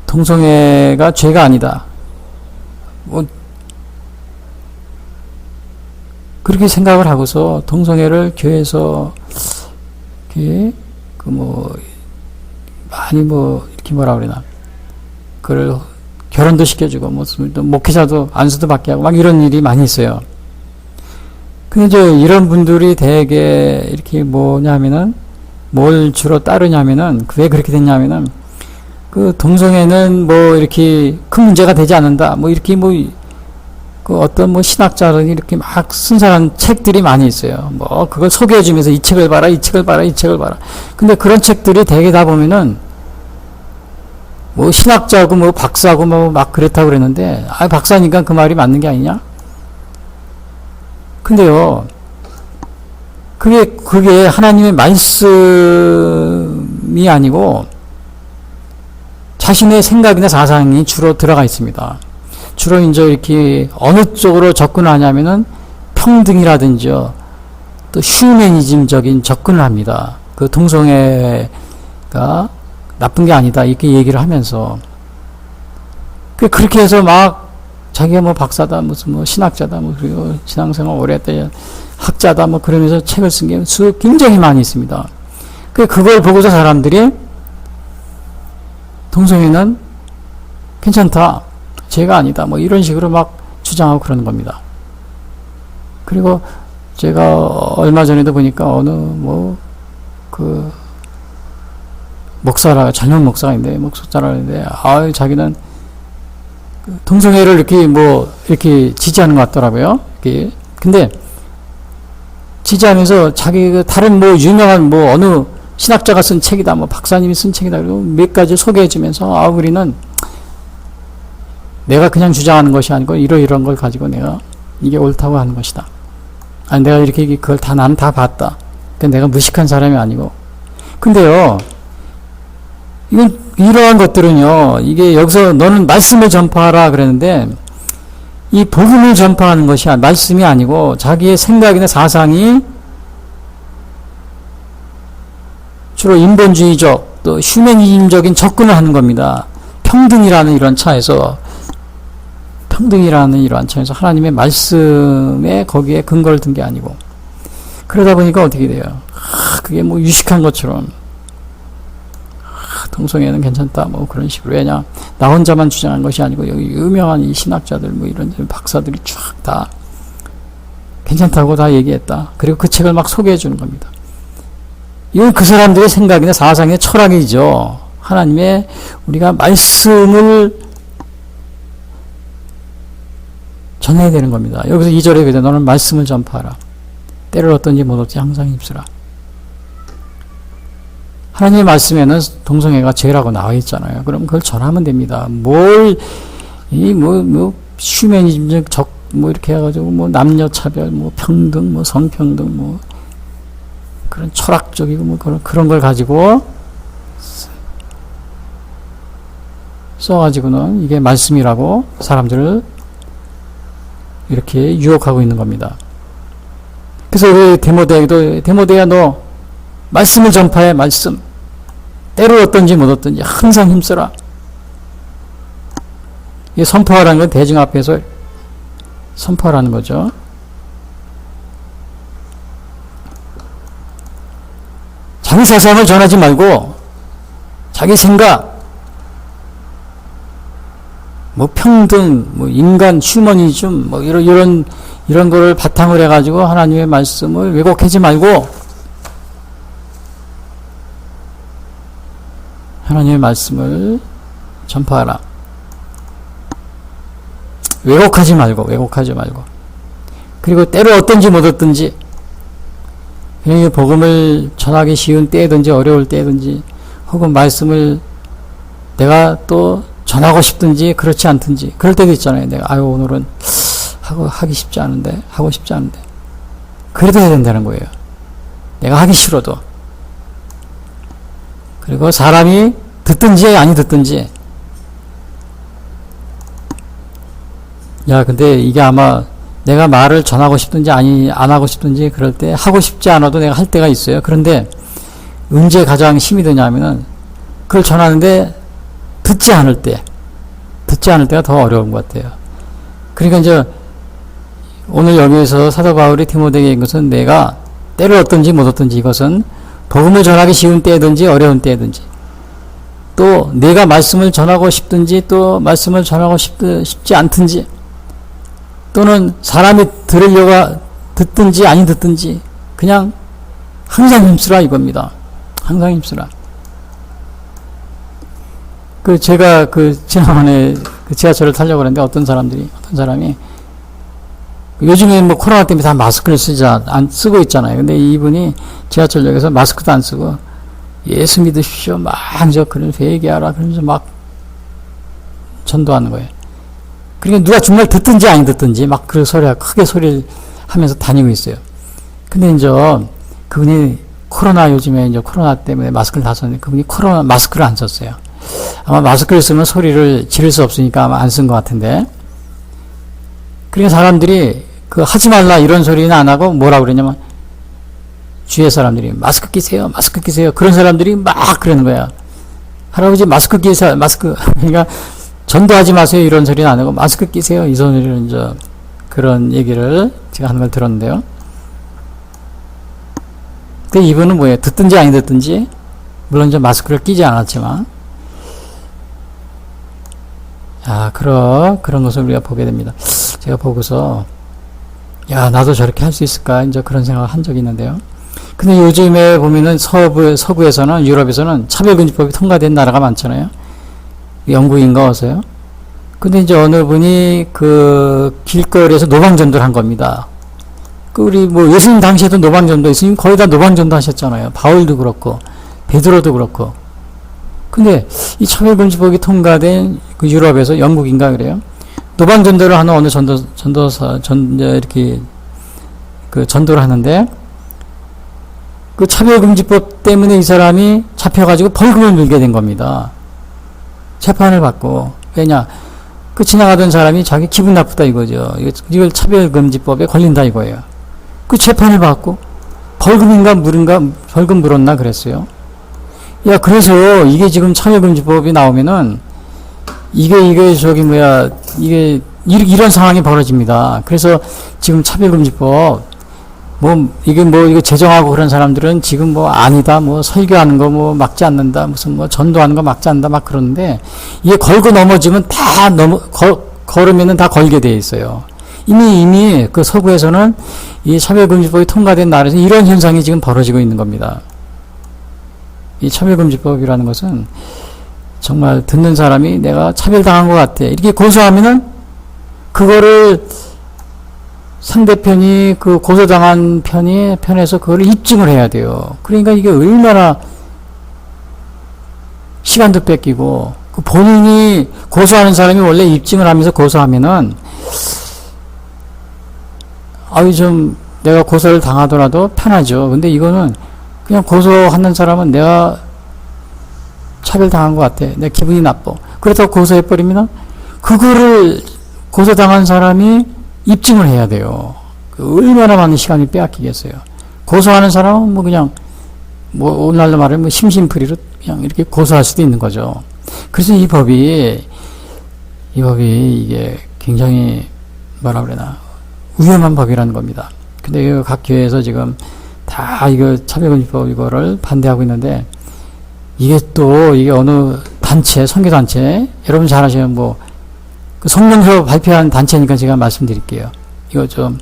동성애가 죄가 아니다. 뭐 그렇게 생각을 하고서 동성애를 교회에서 이렇게 많이 이렇게 뭐라 그러나 그걸 결혼도 시켜주고 무슨 목회자도 안수도 받게 하고 막 이런 일이 많이 있어요. 근데 이제 이런 분들이 대개 이렇게 뭐냐면은 뭘 주로 따르냐면은 왜 그렇게 됐냐면은 그 동성애는 뭐 이렇게 큰 문제가 되지 않는다. 뭐 이렇게 그 어떤 신학자들이 이렇게 막 순사한 책들이 많이 있어요. 뭐 그걸 소개해주면서 이 책을 봐라, 이 책을 봐라, 이 책을 봐라. 근데 그런 책들이 대개 다 보면은 뭐 신학자고 뭐 박사고 뭐 막 그랬다고 그랬는데 박사니까 그 말이 맞는 게 아니냐? 근데요, 그게 하나님의 말씀이 아니고 자신의 생각이나 사상이 주로 들어가 있습니다. 주로 이제 이렇게 어느 쪽으로 접근하냐면은 평등이라든지요, 또 휴머니즘적인 접근을 합니다. 그 동성애가 나쁜 게 아니다 이렇게 얘기를 하면서 그렇게 해서 막 자기가 뭐 박사다 무슨 뭐 신학자다 뭐 그리고 신앙생활 오래 했다 학자다 뭐 그러면서 책을 쓴 게 굉장히 많이 있습니다. 그걸 보고서 사람들이 동성애는 괜찮다, 죄가 아니다 뭐 이런 식으로 막 주장하고 그러는 겁니다. 그리고 제가 얼마 전에도 보니까 어느 젊은 목사인데 자기는 동성애를 이렇게 지지하는 것 같더라고요. 근데 지지하면서 자기 다른 유명한 어느 신학자가 쓴 책이다, 박사님이 쓴 책이다, 그리고 몇 가지 소개해주면서 우리는 내가 그냥 주장하는 것이 아니고 이런 걸 가지고 내가 이게 옳다고 하는 것이다. 아니 내가 이렇게 그걸 나는 다 봤다. 그러니까 내가 무식한 사람이 아니고. 근데요, 이러한 것들은요, 이게 여기서 너는 말씀을 전파하라 그랬는데, 이 복음을 전파하는 것이 말씀이 아니고 자기의 생각이나 사상이 주로 인본주의적 또 휴머니즘적인 접근을 하는 겁니다. 평등이라는 이런 차에서 하나님의 말씀에 거기에 근거를 둔 게 아니고, 그러다 보니까 어떻게 돼요? 그게 유식한 것처럼 동성애는 괜찮다 그런 식으로. 왜냐, 나 혼자만 주장한 것이 아니고 여기 유명한 이 신학자들 이런 박사들이 쫙 다 괜찮다고 다 얘기했다. 그리고 그 책을 막 소개해 주는 겁니다. 이건 그 사람들의 생각이나 사상의 철학이죠. 하나님의 우리가 말씀을 전해야 되는 겁니다. 여기서 2절에 그래, 너는 말씀을 전파하라. 때를 얻든지 못 얻든지 항상 힘쓰라. 하나님의 말씀에는 동성애가 죄라고 나와 있잖아요. 그럼 그걸 전하면 됩니다. 휴머니즘적 이렇게 해가지고 남녀차별, 평등, 성평등, 그런 철학적이고 그런 걸 가지고 써가지고는 이게 말씀이라고 사람들을 이렇게 유혹하고 있는 겁니다. 그래서 우리 데모데야 너 말씀을 전파해. 말씀. 때를 얻든지 못 얻든지 항상 힘써라. 이 선포하라는 건 대중 앞에서 선포하라는 거죠. 자기 사상을 전하지 말고 자기 생각, 평등, 인간, 휴머니즘, 이런 거를 바탕으로 해가지고 하나님의 말씀을 왜곡하지 말고 하나님의 말씀을 전파하라. 왜곡하지 말고. 그리고 때를 얻든지 못 얻든지, 그냥 복음을 전하기 쉬운 때든지 어려울 때든지, 혹은 말씀을 내가 또 전하고 싶든지 그렇지 않든지, 그럴 때도 있잖아요. 내가 오늘은 하고 싶지 않은데 그래도 해야 된다는 거예요. 내가 하기 싫어도. 그리고 사람이 듣든지 아니 듣든지, 근데 이게 아마 내가 말을 전하고 싶든지 안 하고 싶든지 그럴 때 하고 싶지 않아도 내가 할 때가 있어요. 그런데 언제 가장 힘이 드냐면은 그걸 전하는데 듣지 않을 때가 더 어려운 것 같아요. 그러니까 이제 오늘 여기에서 사도 바울이 디모데에게 얘기한 것은 내가 때를 얻든지 못 얻든지 이것은 복음을 전하기 쉬운 때든지 어려운 때든지 또 내가 말씀을 전하고 싶든지 또 말씀을 전하고 싶지 않든지 또는 사람이 들으려고 듣든지 아니 듣든지 그냥 항상 힘쓰라 이겁니다. 항상 힘쓰라. 제가 지난번에 지하철을 타려고 그랬는데 어떤 사람이 요즘에 뭐 코로나 때문에 다 마스크를 쓰고 있잖아요. 근데 이분이 지하철역에서 마스크도 안 쓰고 예수 믿으십시오. 막 그런 회개하라. 그러면서 막 전도하는 거예요. 그러니까 누가 정말 듣든지 아니 듣든지 막 그 크게 소리를 하면서 다니고 있어요. 근데 이제 그분이 요즘에 이제 코로나 때문에 마스크를 다 썼는데 그분이 마스크를 안 썼어요. 아마 마스크를 쓰면 소리를 지를 수 없으니까 아마 안 쓴 것 같은데. 그러니까 사람들이 하지 말라 이런 소리는 안 하고 뭐라고 그러냐면 주위의 사람들이 마스크 끼세요. 마스크 끼세요. 그런 사람들이 막 그러는 거야. 할아버지 마스크 끼세요. 그러니까 전도하지 마세요. 이런 소리는 안 하고 마스크 끼세요. 이 소리를 이제 그런 얘기를 제가 하는 걸 들었는데요. 근데 이분은 뭐예요? 듣든지 아니 듣든지 물론 이제 마스크를 끼지 않았지만 그런 것을 우리가 보게 됩니다. 제가 보고서 나도 저렇게 할 수 있을까 이제 그런 생각을 한 적이 있는데요. 근데 요즘에 보면은 서구에서는 유럽에서는 차별금지법이 통과된 나라가 많잖아요. 영국인가 어서요. 근데 이제 어느 분이 길거리에서 노방전도를 한 겁니다. 우리 뭐 예수님 당시에도 노방전도 예수님 거의 다 노방전도 하셨잖아요. 바울도 그렇고 베드로도 그렇고. 근데 이 차별금지법이 통과된 유럽에서 영국인가 그래요. 노방전도를 하는 어느 이렇게 전도를 하는데 차별금지법 때문에 이 사람이 잡혀가지고 벌금을 물게 된 겁니다. 재판을 받고. 왜냐? 지나가던 사람이 자기 기분 나쁘다 이거죠. 이걸 차별금지법에 걸린다 이거예요. 재판을 받고 벌금인가 벌금 물었나 그랬어요. 그래서 이게 지금 차별금지법이 나오면은 이게 이런 상황이 벌어집니다. 그래서 지금 차별금지법 이거 제정하고 그런 사람들은 지금 아니다, 설교하는 거 막지 않는다, 무슨 전도하는 거 막지 않는다, 막 그러는데, 이게 걸고 넘어지면 걸으면은 다 걸게 돼 있어요. 이미 서구에서는 이 차별금지법이 통과된 나라에서 이런 현상이 지금 벌어지고 있는 겁니다. 이 차별금지법이라는 것은 정말 듣는 사람이 내가 차별당한 것 같아. 이렇게 고소하면은 그거를 상대편이 고소당한 편에서 그걸 입증을 해야 돼요. 그러니까 이게 얼마나 시간도 뺏기고 본인이 고소하는 사람이 원래 입증을 하면서 고소하면은 좀 내가 고소를 당하더라도 편하죠. 근데 이거는 그냥 고소하는 사람은 내가 차별당한 것 같아. 내 기분이 나빠. 그렇다고 고소해버리면 그거를 고소당한 사람이 입증을 해야 돼요. 얼마나 많은 시간이 빼앗기겠어요. 고소하는 사람은 오늘날로 말하면 심심풀이로 그냥 이렇게 고소할 수도 있는 거죠. 그래서 이 법이 이게 굉장히 위험한 법이라는 겁니다. 근데 각 교회에서 지금 다 차별금지법 이거를 반대하고 있는데 이게 어느 단체, 선교단체, 여러분 잘 아시는 성명서 발표한 단체니까 제가 말씀드릴게요. 이거 좀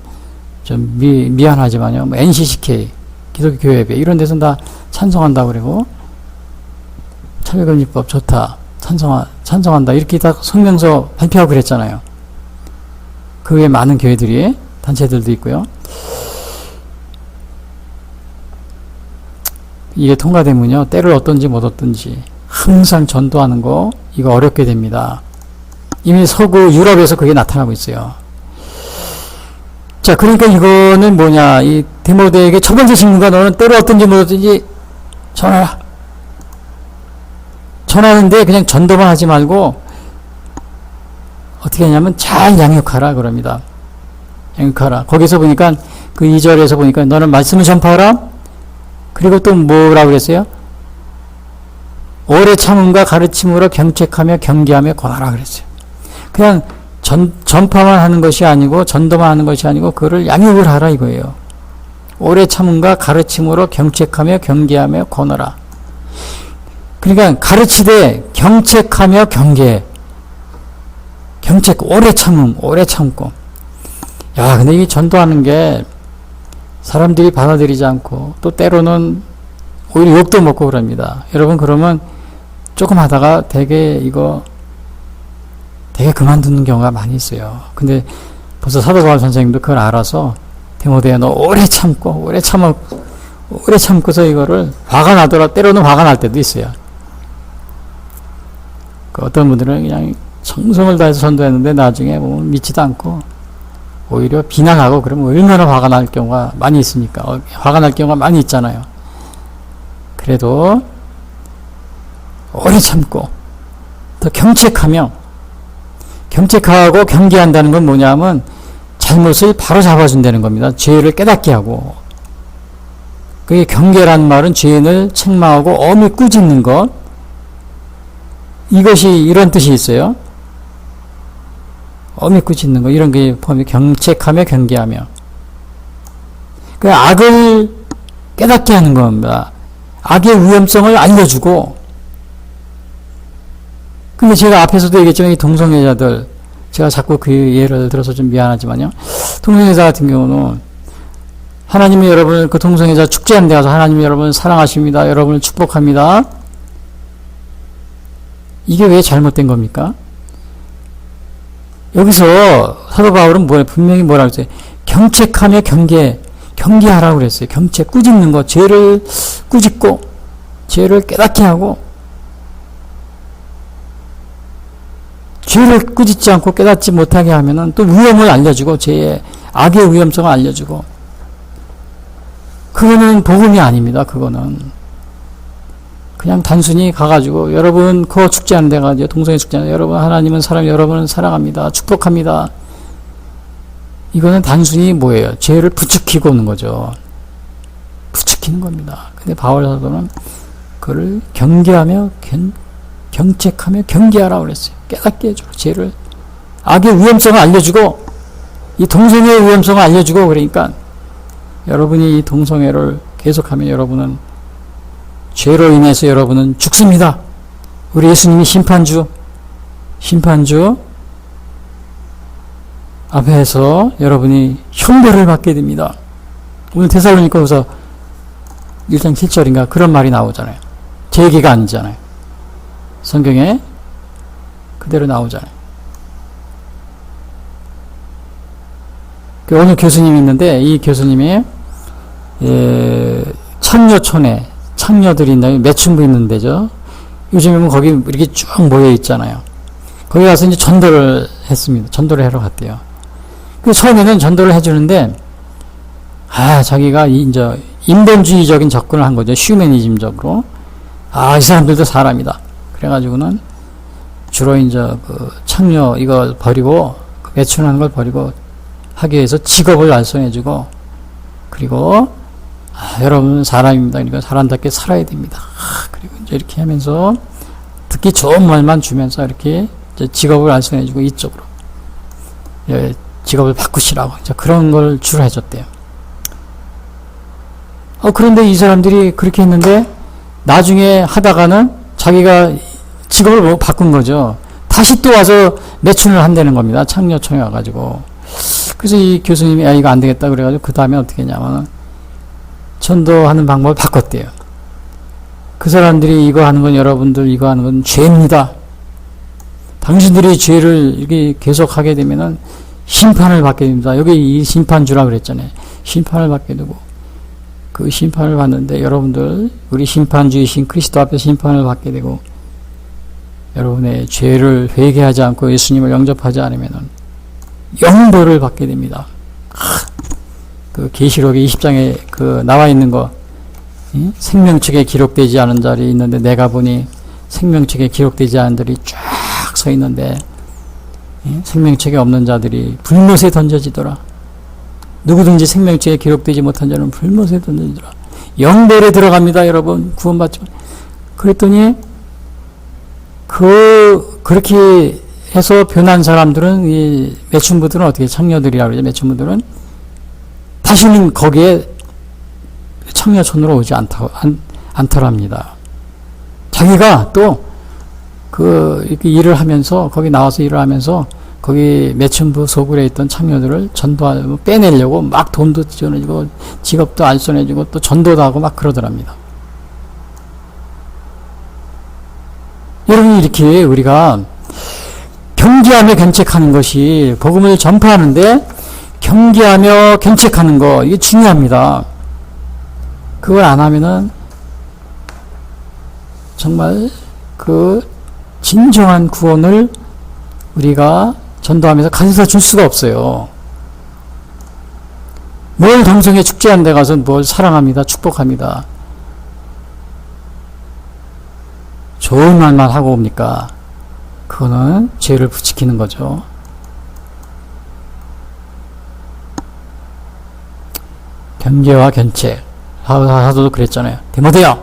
미안하지만요. NCCK, 기독교회배, 이런 데서는 다 찬성한다고 그러고, 차별금지법 좋다, 찬성한다, 이렇게 다 성명서 발표하고 그랬잖아요. 그 외에 많은 교회들이, 단체들도 있고요. 이게 통과되면요, 때를 얻든지 못 얻든지, 항상 전도하는 거, 이거 어렵게 됩니다. 이미 서구 유럽에서 그게 나타나고 있어요. 자, 그러니까 이거는 이 디모데에게 첫 번째 직무가 너는 때를 얻든지 못 얻든지 전하라. 전하는데 그냥 전도만 하지 말고 어떻게 하냐면 잘 양육하라 그럽니다. 양육하라. 거기서 보니까 2절에서 보니까 너는 말씀을 전파하라. 그리고 또 뭐라고 그랬어요? 오래 참음과 가르침으로 경책하며 경계하며 권하라 그랬어요. 그냥 전파만 하는 것이 아니고 전도만 하는 것이 아니고 그거를 양육을 하라 이거예요. 오래 참음과 가르침으로 경책하며 경계하며 권하라. 그러니까 가르치되 경책하며 경계. 경책, 오래 참음, 오래 참고. 야, 근데 이 전도하는 게 사람들이 받아들이지 않고 또 때로는 오히려 욕도 먹고 그럽니다. 여러분 그러면 조금 하다가 되게 그만두는 경우가 많이 있어요. 근데 벌써 사도 바울 선생님도 그걸 알아서 디모데야 너 오래 참고서 이거를 화가 나더라. 때로는 화가 날 때도 있어요. 어떤 분들은 그냥 정성을 다해서 전도했는데 나중에 보면 믿지도 않고 오히려 비난하고 그러면 얼마나 화가 날 경우가 많이 있으니까 화가 날 경우가 많이 있잖아요. 그래도 오래 참고 더 경책하고 경계한다는 건 뭐냐면 잘못을 바로 잡아준다는 겁니다. 죄를 깨닫게 하고. 그게 경계라는 말은 죄인을 책망하고 엄히 꾸짖는 것. 이것이 이런 뜻이 있어요. 엄히 꾸짖는 것. 이런 게 포함이 경책하며 경계하며. 그 악을 깨닫게 하는 겁니다. 악의 위험성을 알려주고. 근데 제가 앞에서도 얘기했지만 이 동성애자들 제가 자꾸 그 예를 들어서 좀 미안하지만요. 동성애자 같은 경우는 하나님이 여러분을 그 동성애자 축제하는 데 가서 하나님이 여러분을 사랑하십니다. 여러분을 축복합니다. 이게 왜 잘못된 겁니까? 여기서 사도 바울은 분명히 뭐라고 했어요? 경책하며 경계하라고 그랬어요. 경책, 꾸짖는 것, 죄를 꾸짖고 죄를 깨닫게 하고 죄를 꾸짖지 않고 깨닫지 못하게 하면은 또 위험을 알려주고 죄의 악의 위험성을 알려주고 그거는 복음이 아닙니다. 그거는 그냥 단순히 가가지고 여러분 그거 축제하는 데 가서 동성애 축제하는 데 여러분 하나님은 여러분은 사랑합니다. 축복합니다. 이거는 단순히 뭐예요? 죄를 부추기고 오는 거죠. 부추기는 겁니다. 근데 바울 사도는 그를 경계하며 경책하며 경계하라고 그랬어요. 깨닫게 해주고 죄를 악의 위험성을 알려주고 이 동성애의 위험성을 알려주고 그러니까 여러분이 이 동성애를 계속하면 여러분은 죄로 인해서 여러분은 죽습니다. 우리 예수님이 심판주 앞에서 여러분이 형벌을 받게 됩니다. 오늘 데살로니가후서 1장 7절인가 그런 말이 나오잖아요. 제 얘기가 아니잖아요. 성경에 그대로 나오잖아요. 오늘 교수님이 있는데 이 교수님이 창녀촌에 창녀들이 있나요? 매춘부 있는 데죠. 요즘에는 거기 이렇게 쭉 모여 있잖아요. 거기 가서 이제 전도를 했습니다. 전도를 하러 갔대요. 그 처음에는 전도를 해주는데 자기가 이제 인본주의적인 접근을 한 거죠. 휴머니즘적으로. 이 사람들도 사람이다. 그래가지고는 주로 이제 그 창녀 이걸 버리고 매춘하는 걸 버리고 하기 위해서 직업을 완성해주고 그리고 여러분은 사람입니다. 그러니까 사람답게 살아야 됩니다. 그리고 이제 이렇게 하면서 듣기 좋은 말만 주면서 이렇게 이제 직업을 완성해주고 이쪽으로 직업을 바꾸시라고 이제 그런 걸 주로 해줬대요. 그런데 이 사람들이 그렇게 했는데 나중에 하다가는 자기가 직업을 바꾼 거죠. 다시 또 와서 매춘을 한다는 겁니다. 창녀촌에 와가지고. 그래서 이 교수님이 이거 안 되겠다 그래가지고 그 다음에 어떻게 했냐면 전도하는 방법을 바꿨대요. 그 사람들이 이거 하는 건 여러분들 이거 하는 건 죄입니다. 당신들이 죄를 이렇게 계속하게 되면은 심판을 받게 됩니다. 여기 이 심판주라 그랬잖아요. 심판을 받게 되고 그 심판을 받는데 여러분들 우리 심판주이신 그리스도 앞에 심판을 받게 되고 여러분의 죄를 회개하지 않고 예수님을 영접하지 않으면은 영벌을 받게 됩니다. 그 계시록의 20장에 그 나와 있는 거 생명책에 기록되지 않은 자리 있는데 내가 보니 생명책에 기록되지 않은 자들이 쫙 서 있는데 생명책에 없는 자들이 불못에 던져지더라. 누구든지 생명책에 기록되지 못한 자는 불못에 던져지더라. 영벌에 들어갑니다. 여러분 구원받지만 그랬더니 그렇게 해서 변한 사람들은, 이 매춘부들은 어떻게, 청녀들이라고 그러죠. 매춘부들은 다시는 거기에 청녀촌으로 오지 않더랍니다. 자기가 또 이렇게 일을 하면서, 거기 나와서 일을 하면서 거기 매춘부 소굴에 있던 청녀들을 전도하고 빼내려고 막 돈도 지어내주고 직업도 알선해주고 또 전도도 하고 막 그러더랍니다. 여러분, 이렇게 우리가 경계하며 견책하는 것이, 복음을 전파하는데 경계하며 견책하는 거, 이게 중요합니다. 그걸 안 하면은 정말 진정한 구원을 우리가 전도하면서 가져다 줄 수가 없어요. 뭘 동성애 축제하는 데 가서 뭘 사랑합니다, 축복합니다. 좋은 말만 하고 옵니까? 그거는 죄를 부추기는 거죠. 경계와 견책. 사도도 그랬잖아요. 디모데야,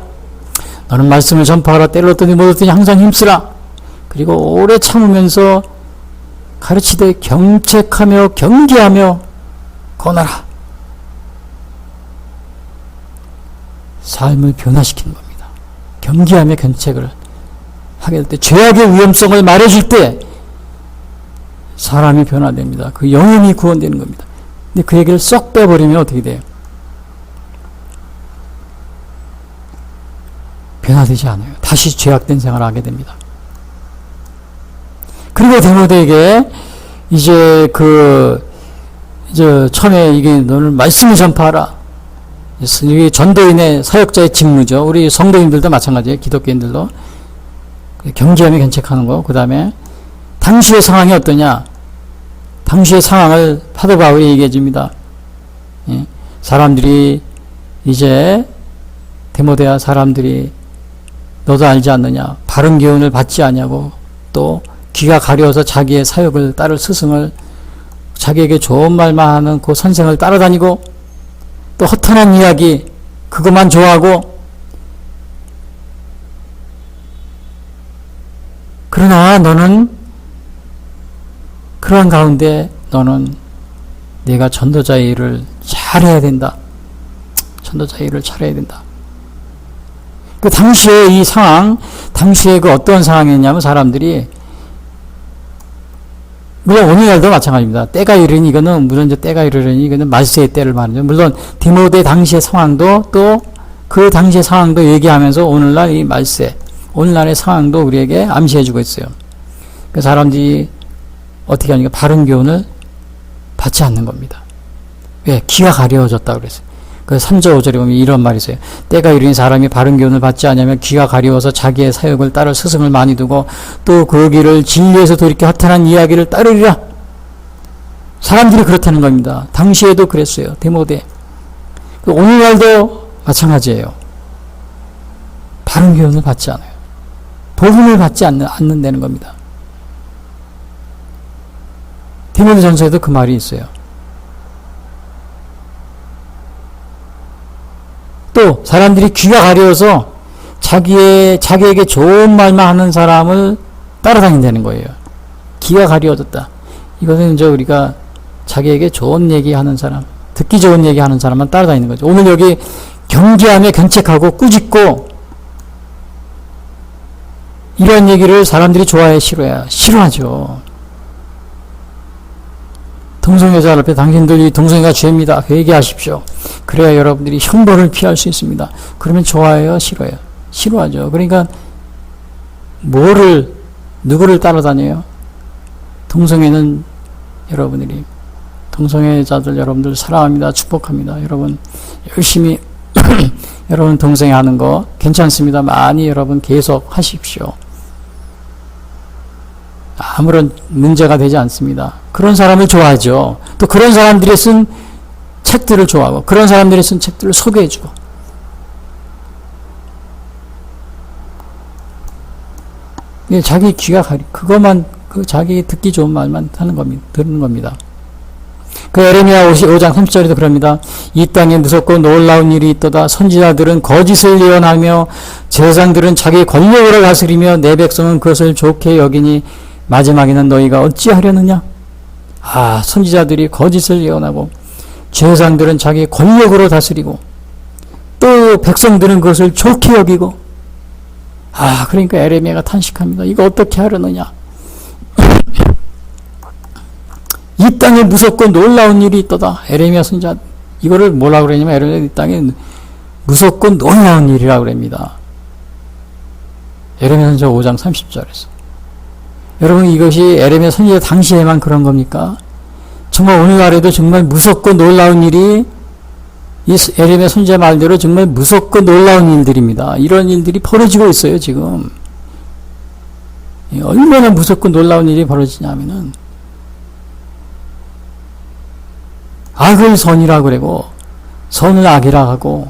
너는 말씀을 전파하라. 때를 얻더니 못 얻더니 항상 힘쓰라. 그리고 오래 참으면서 가르치되 경책하며 경계하며 권하라. 삶을 변화시키는 겁니다. 경계하며 견책을 하게 될 때, 죄악의 위험성을 말해줄 때 사람이 변화됩니다. 그 영혼이 구원되는 겁니다. 근데 그 얘기를 쏙 빼버리면 어떻게 돼요? 변화되지 않아요. 다시 죄악된 생활을 하게 됩니다. 그리고 디모데에게 이제 처음에 이게 너는 말씀을 전파하라. 이게 전도인의 사역자의 직무죠. 우리 성도인들도 마찬가지예요. 기독교인들도 경계하며 견책하는 거. 그 다음에 당시의 상황이 어떠냐? 당시의 상황을 사도 바울이 얘기해 줍니다. 예? 사람들이 이제 디모데야, 사람들이 너도 알지 않느냐? 바른 교훈을 받지 않냐고, 또 귀가 가려워서 자기의 사역을 따를 스승을, 자기에게 좋은 말만 하는 그 선생을 따라다니고, 또 허탄한 이야기 그것만 좋아하고, 그러나 너는 그러한 가운데 너는 내가 전도자의 일을 잘해야 된다. 전도자의 일을 잘해야 된다. 그 당시에 이 상황, 당시에 그 어떤 상황이었냐면, 사람들이, 물론 오늘날도 마찬가지입니다. 때가 이르니, 이거는 물론 이제 때가 이르니, 이거는 말세의 때를 말하죠. 물론 디모데 당시의 상황도, 또 그 당시의 상황도 얘기하면서 오늘날 이 말세, 오늘날의 상황도 우리에게 암시해주고 있어요. 그 사람들이 어떻게 하니까 바른 교훈을 받지 않는 겁니다. 왜? 귀가 가려워졌다고 그랬어요. 그 3절 5절에 보면 이런 말이 있어요. 때가 이르니 사람이 바른 교훈을 받지 않으면 귀가 가려워서 자기의 사역을 따를 스승을 많이 두고, 또 그 길을 진리에서 돌이켜 허탄한 이야기를 따르리라. 사람들이 그렇다는 겁니다. 당시에도 그랬어요. 디모데. 오늘날도 마찬가지예요. 바른 교훈을 받지 않아요. 복음을 받지 않는다는 겁니다. 디모데전서에도 그 말이 있어요. 또 사람들이 귀가 가려워서 자기에게 좋은 말만 하는 사람을 따라다닌다는 거예요. 귀가 가려워졌다. 이것은 이제 우리가 자기에게 좋은 얘기하는 사람, 듣기 좋은 얘기하는 사람만 따라다니는 거죠. 오늘 여기 경계하며 견책하고 꾸짖고, 이런 얘기를 사람들이 좋아해, 싫어해? 싫어하죠. 동성애자 앞에 당신들이 동성애가 죄입니다. 회개하십시오. 그래야 여러분들이 형벌을 피할 수 있습니다. 그러면 좋아해요? 싫어해요? 싫어하죠. 그러니까 누구를 따라다녀요? 동성애는 여러분들이, 동성애자들 여러분들 사랑합니다. 축복합니다. 여러분 열심히 여러분 동성애 하는 거 괜찮습니다. 많이 여러분 계속 하십시오. 아무런 문제가 되지 않습니다. 그런 사람을 좋아하죠. 또 그런 사람들이 쓴 책들을 좋아하고, 그런 사람들이 쓴 책들을 소개해주고. 자기 귀가 그것만, 자기 듣기 좋은 말만 하는 겁니다. 듣는 겁니다. 그 에레미야 5장 30절에도 그럽니다. 이 땅에 무섭고 놀라운 일이 있도다. 선지자들은 거짓을 예언하며 제사장들은 자기 권력으로 다스리며 내 백성은 그것을 좋게 여기니 마지막에는 너희가 어찌하려느냐? 아, 선지자들이 거짓을 예언하고 제사장들은 자기 권력으로 다스리고 또 백성들은 그것을 좋게 여기고 아, 그러니까 에레미야가 탄식합니다. 이거 어떻게 하려느냐? 이 땅에 무섭고 놀라운 일이 있도다. 에레미야 선지자 이거를 뭐라고 그러냐면 에레미야 이 땅에 무섭고 놀라운 일이라고 그럽니다. 에레미야 선지자 5장 30절에서. 여러분 이것이 에레미야 선지자 당시에만 그런 겁니까? 정말 오늘날에도 정말 무섭고 놀라운 일이 이 에레미야 선지자 말대로 정말 무섭고 놀라운 일들입니다. 이런 일들이 벌어지고 있어요 지금. 얼마나 무섭고 놀라운 일이 벌어지냐면은 악을 선이라 그러고 선을 악이라 하고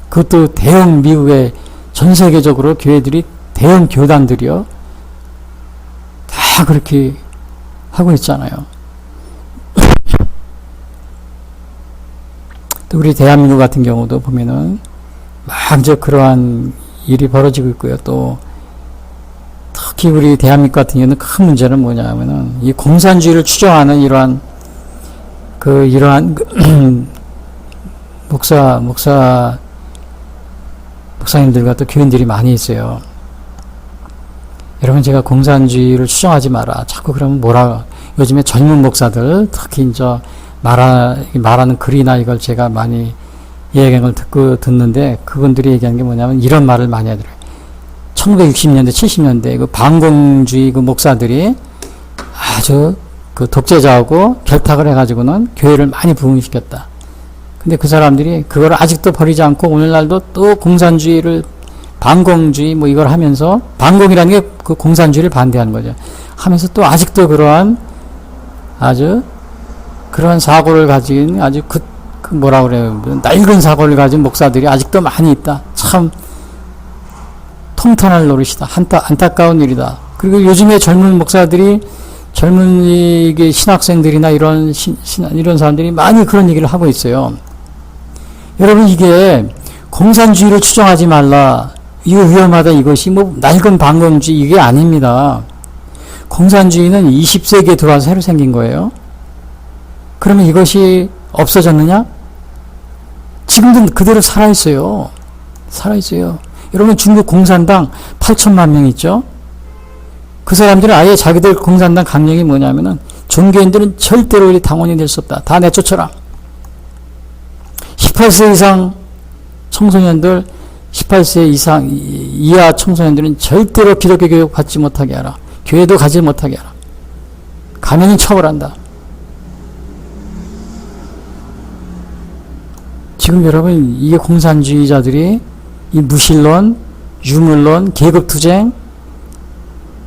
그것도 대형 미국의 전 세계적으로 교회들이 대형 교단들이요 다 그렇게 하고 있잖아요. 또 우리 대한민국 같은 경우도 보면은 막 이제 그러한 일이 벌어지고 있고요. 또 특히 우리 대한민국 같은 경우는 큰 문제는 뭐냐면은 이 공산주의를 추정하는 이러한 목사님들과 또 교인들이 많이 있어요. 여러분 제가 공산주의를 추정하지 마라. 자꾸 그러면 요즘에 젊은 목사들 특히 이제 말하는 글이나 이걸 제가 많이 얘기한 걸 듣는데 그분들이 얘기하는 게 뭐냐면 이런 말을 많이 하더라고요. 1960년대, 70년대 그 반공주의 그 목사들이 아주 그 독재자하고 결탁을 해가지고는 교회를 많이 부흥시켰다. 근데 그 사람들이 그걸 아직도 버리지 않고 오늘날도 또 공산주의를 반공주의 뭐 이걸 하면서 반공이라는 게 그 공산주의를 반대하는 거죠. 하면서 또 아직도 그러한 아주 그러한 사고를 가진 아주 그 뭐라 그래요. 낡은 사고를 가진 목사들이 아직도 많이 있다. 참 통탄할 노릇이다. 안타까운 일이다. 그리고 요즘에 젊은 목사들이 젊은 이게 신학생들이나 이런 이런 사람들이 많이 그런 얘기를 하고 있어요. 여러분 이게 공산주의를 추정하지 말라. 이거 위험하다. 이것이 뭐 낡은 반공주의 이게 아닙니다. 공산주의는 20세기에 들어와서 새로 생긴 거예요. 그러면 이것이 없어졌느냐? 지금도 그대로 살아있어요. 살아있어요. 여러분 중국 공산당 8천만 명 있죠? 그 사람들은 아예 자기들 공산당 강령이 뭐냐면은 종교인들은 절대로 우리 당원이 될 수 없다. 다 내쫓아라. 18세 이상 청소년들 18세 이하 청소년들은 절대로 기독교 교육 받지 못하게 하라. 교회도 가지 못하게 하라. 가면은 처벌한다. 지금 여러분 이게 공산주의자들이 이 무신론, 유물론, 계급투쟁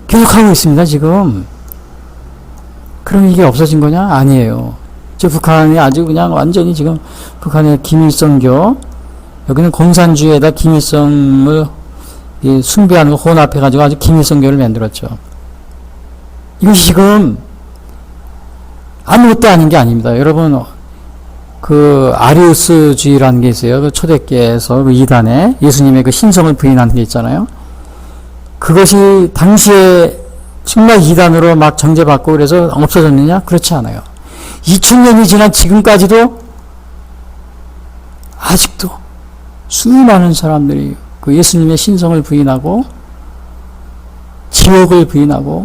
계속하고 있습니다 지금. 그럼 이게 없어진 거냐? 아니에요. 저 북한이 아주 그냥 완전히 지금 북한의 김일성교 여기는 공산주의에다 김일성을 숭배하는 거 혼합해가지고 아주 김일성교를 만들었죠. 이것이 지금 아무것도 아닌 게 아닙니다. 여러분 그 아리우스주의라는 게 있어요. 그 초대교회에서 그 이단에 예수님의 그 신성을 부인하는 게 있잖아요. 그것이 당시에 정말 이단으로 막 정죄받고 그래서 없어졌느냐? 그렇지 않아요. 2000년이 지난 지금까지도 아직도 수많은 사람들이 그 예수님의 신성을 부인하고 지옥을 부인하고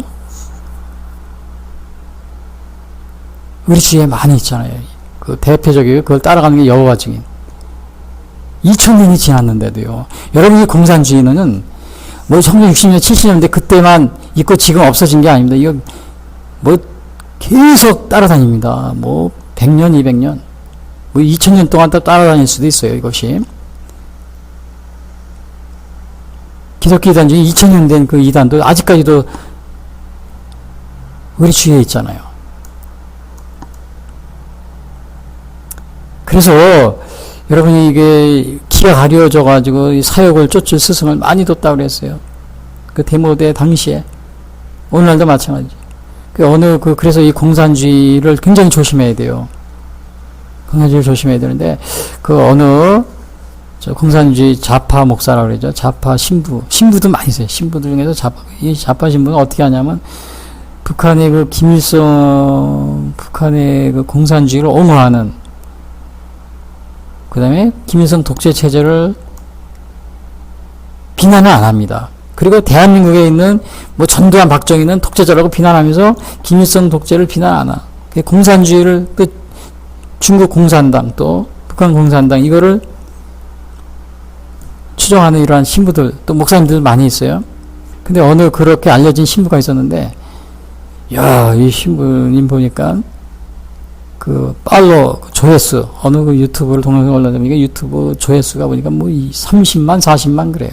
우리 주위에 많이 있잖아요. 그 대표적이고 그걸 따라가는 게 여호와 증인. 2000년이 지났는데도요. 여러분이 공산주의는 뭐 1960년, 70년대 그때만 있고 지금 없어진 게 아닙니다. 이거 뭐 계속 따라다닙니다. 뭐 100년, 200년, 뭐 2000년 동안 또 따라다닐 수도 있어요. 이것이. 기독교 이단 중에 2000년 된 그 이단도 아직까지도 우리 주위에 있잖아요. 그래서 여러분이 이게 기가 가려져 가지고 사역을 쫓을 스승을 많이 뒀다고 그랬어요. 그 데모대 당시에. 오늘날도 마찬가지죠. 그래서 이 공산주의를 굉장히 조심해야 돼요. 공산주의를 조심해야 되는데, 그 어느 저 공산주의 좌파 목사라고 그러죠. 좌파 신부도 많이 있어요. 신부들 중에서 이 좌파 신부는 어떻게 하냐면 북한의 그 김일성, 북한의 그 공산주의를 옹호하는, 그 다음에 김일성 독재 체제를 비난을 안 합니다. 그리고 대한민국에 있는 뭐 전두환, 박정희는 독재자라고 비난하면서 김일성 독재를 비난 안 하고, 공산주의를, 그 중국 공산당 또 북한 공산당 이거를 추종하는 이러한 신부들, 또 목사님들 많이 있어요. 근데 어느 그렇게 알려진 신부가 있었는데, 야, 이 신부님 보니까 그 팔로워 조회수, 어느 그 유튜브를 동영상 올려놓으니까 유튜브 조회수가 보니까 뭐 30만 40만 그래요.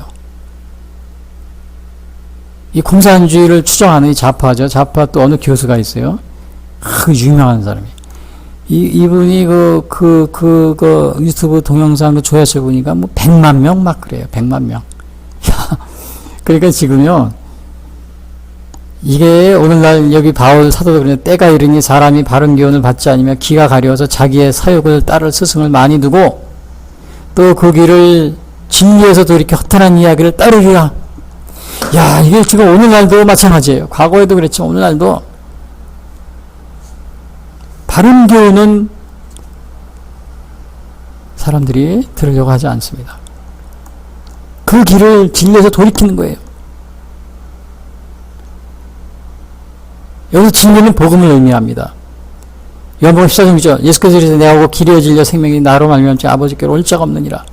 이 공산주의를 추종하는 이 좌파죠. 좌파 또 어느 교수가 있어요. 유명한 사람이. 이분이 그 유튜브 동영상 그 조회수 보니까 뭐 100만 명 막 그래요. 100만 명. 그러니까 지금요, 이게 오늘날 여기 바울 사도도 그러냐, 때가 이르니 사람이 바른 교훈을 받지 않으며 기가 가려워서 자기의 사욕을 따를 스승을 많이 두고 또 그 길을 진리에서도 이렇게 허탄한 이야기를 따르리라. 야, 이게 지금 오늘날도 마찬가지예요. 과거에도 그랬지만 오늘날도 바른 교훈은 사람들이 들으려고 하지 않습니다. 그 길을 진리에서 돌이키는 거예요. 여기서 진리는 복음을 의미합니다. 요한복음 14장 6절, 예수께서 이르시되 내가 오고 길이요 진리요 생명이 나로 말미암지 아버지께로 올 자가 없느니라.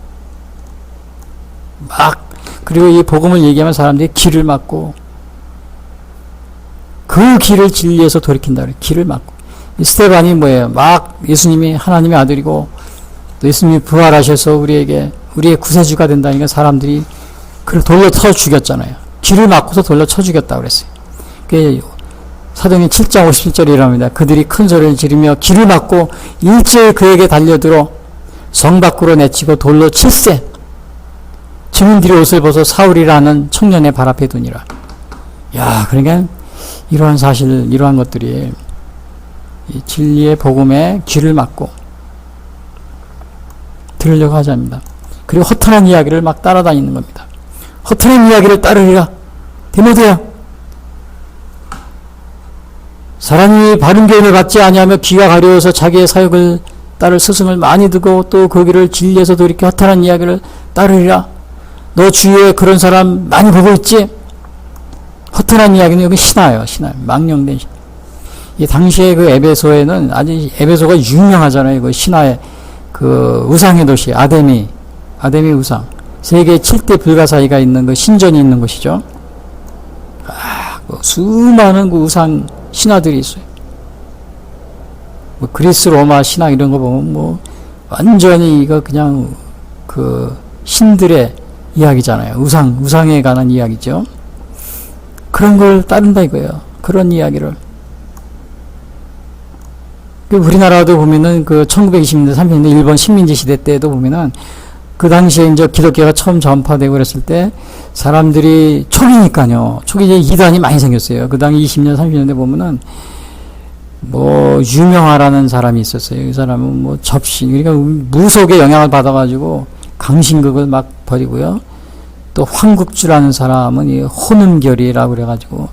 그리고 이 복음을 얘기하면 사람들이 길을 막고, 그 길을 진리에서 돌이킨다 그래요. 길을 막고. 이 스테반이 뭐예요? 예수님이 하나님의 아들이고 또 예수님이 부활하셔서 우리의 구세주가 된다니까 사람들이 그를 돌려 쳐 죽였잖아요. 길을 막고서 돌려 쳐 죽였다고 그랬어요. 그게 사도행전 7장 57절이랍니다. 그들이 큰 소리를 지르며 길을 막고 일제히 그에게 달려들어 성 밖으로 내치고 돌로 칠세. 증인들이 옷을 벗어 사울이라는 청년의 발 앞에 두니라. 야, 그러니까 이러한 사실, 이러한 것들이 이 진리의 복음에 귀를 막고 들으려고 하지 않습니다. 그리고 허탄한 이야기를 막 따라다니는 겁니다. 허탄한 이야기를 따르리라. 디모데야, 사람이 바른 교훈을 받지 아니하며 귀가 가려워서 자기의 사역을 따를 스승을 많이 두고 또 그 길을 진리에서 돌이켜 허탄한 이야기를 따르리라. 너 주위에 그런 사람 많이 보고 있지? 허탄한 이야기는 여기 신화예요. 망령된 신화. 이 당시에 그 에베소에는 아주 에베소가 유명하잖아요. 그 신화의 그 우상의 도시 아데미 우상. 세계 7대 불가사의가 있는 그 신전이 있는 곳이죠. 그 수많은 그 우상 신화들이 있어요. 뭐 그리스 로마 신화 이런 거 보면 뭐 완전히 이거 그냥 그 신들의 이야기잖아요. 우상에 관한 이야기죠. 그런 걸 따른다 이거예요. 그런 이야기를. 우리나라도 보면은 그 1920년대, 30년대 일본 식민지 시대 때도 보면은 그 당시에 이제 기독교가 처음 전파되고 그랬을 때 사람들이 초기니까요. 초기 이제 이단이 많이 생겼어요. 그 당시 20년, 30년대 보면은 뭐 유명하라는 사람이 있었어요. 이 사람은 뭐 접신, 그러니까 무속의 영향을 받아가지고 강신극을 막 벌이고요. 또 황국주라는 사람은 이 혼음결이라고 그래가지고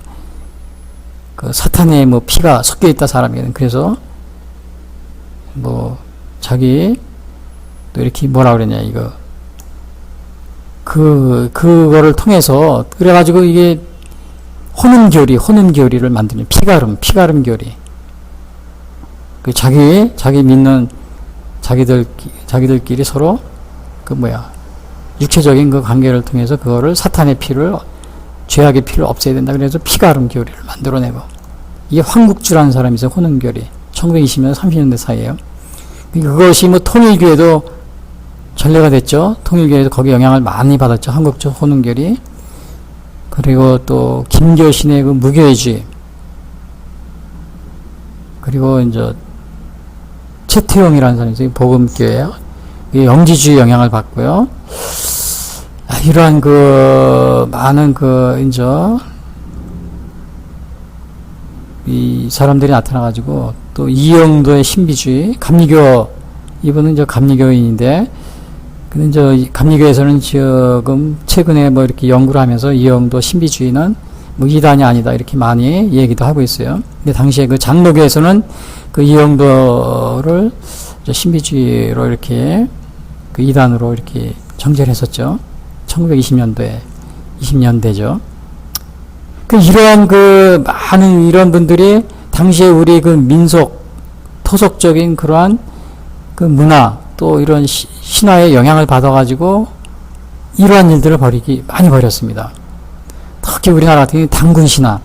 그 사탄의 뭐 피가 섞여 있다 사람이거든. 그래서 뭐 자기 또 이렇게 뭐라 그러냐 이거 그거를 통해서 그래가지고 이게 혼음결의를 만드는 피가름결의. 그 자기 믿는 자기들끼리 서로 그 육체적인 그 관계를 통해서 그거를 사탄의 피를, 죄악의 피를 없애야 된다. 그래서 피가름결의를 만들어내고. 이게 황국주라는 사람이 있어요. 혼음결의. 1920년, 30년대 사이에요. 그것이 뭐 통일교회도 전례가 됐죠. 통일교회도 거기 영향을 많이 받았죠. 한국적 혼음결의. 그리고 또 김교신의 그 무교회주의. 그리고 이제 최태용이라는 사람이 있어요. 복음교회예요. 영지주의 영향을 받고요. 이러한 그 많은 그 이제 이 사람들이 나타나가지고 또 이영도의 신비주의, 감리교, 이분은 이제 감리교인인데 근데 이제 감리교에서는 지금 최근에 뭐 이렇게 연구를 하면서 이영도 신비주의는 뭐 이단이 아니다 이렇게 많이 얘기도 하고 있어요. 근데 당시에 그 장로교에서는 그 이영도를 신비주의로 이렇게 그 이단으로 이렇게 정죄를 했었죠. 1920년대죠. 그 이러한 그 많은 이런 분들이 당시에 우리 그 민속 토속적인 그러한 그 문화 또 이런 신화의 영향을 받아가지고 이러한 일들을 많이 벌였습니다. 특히 우리나라 같은 경우 당군 신화,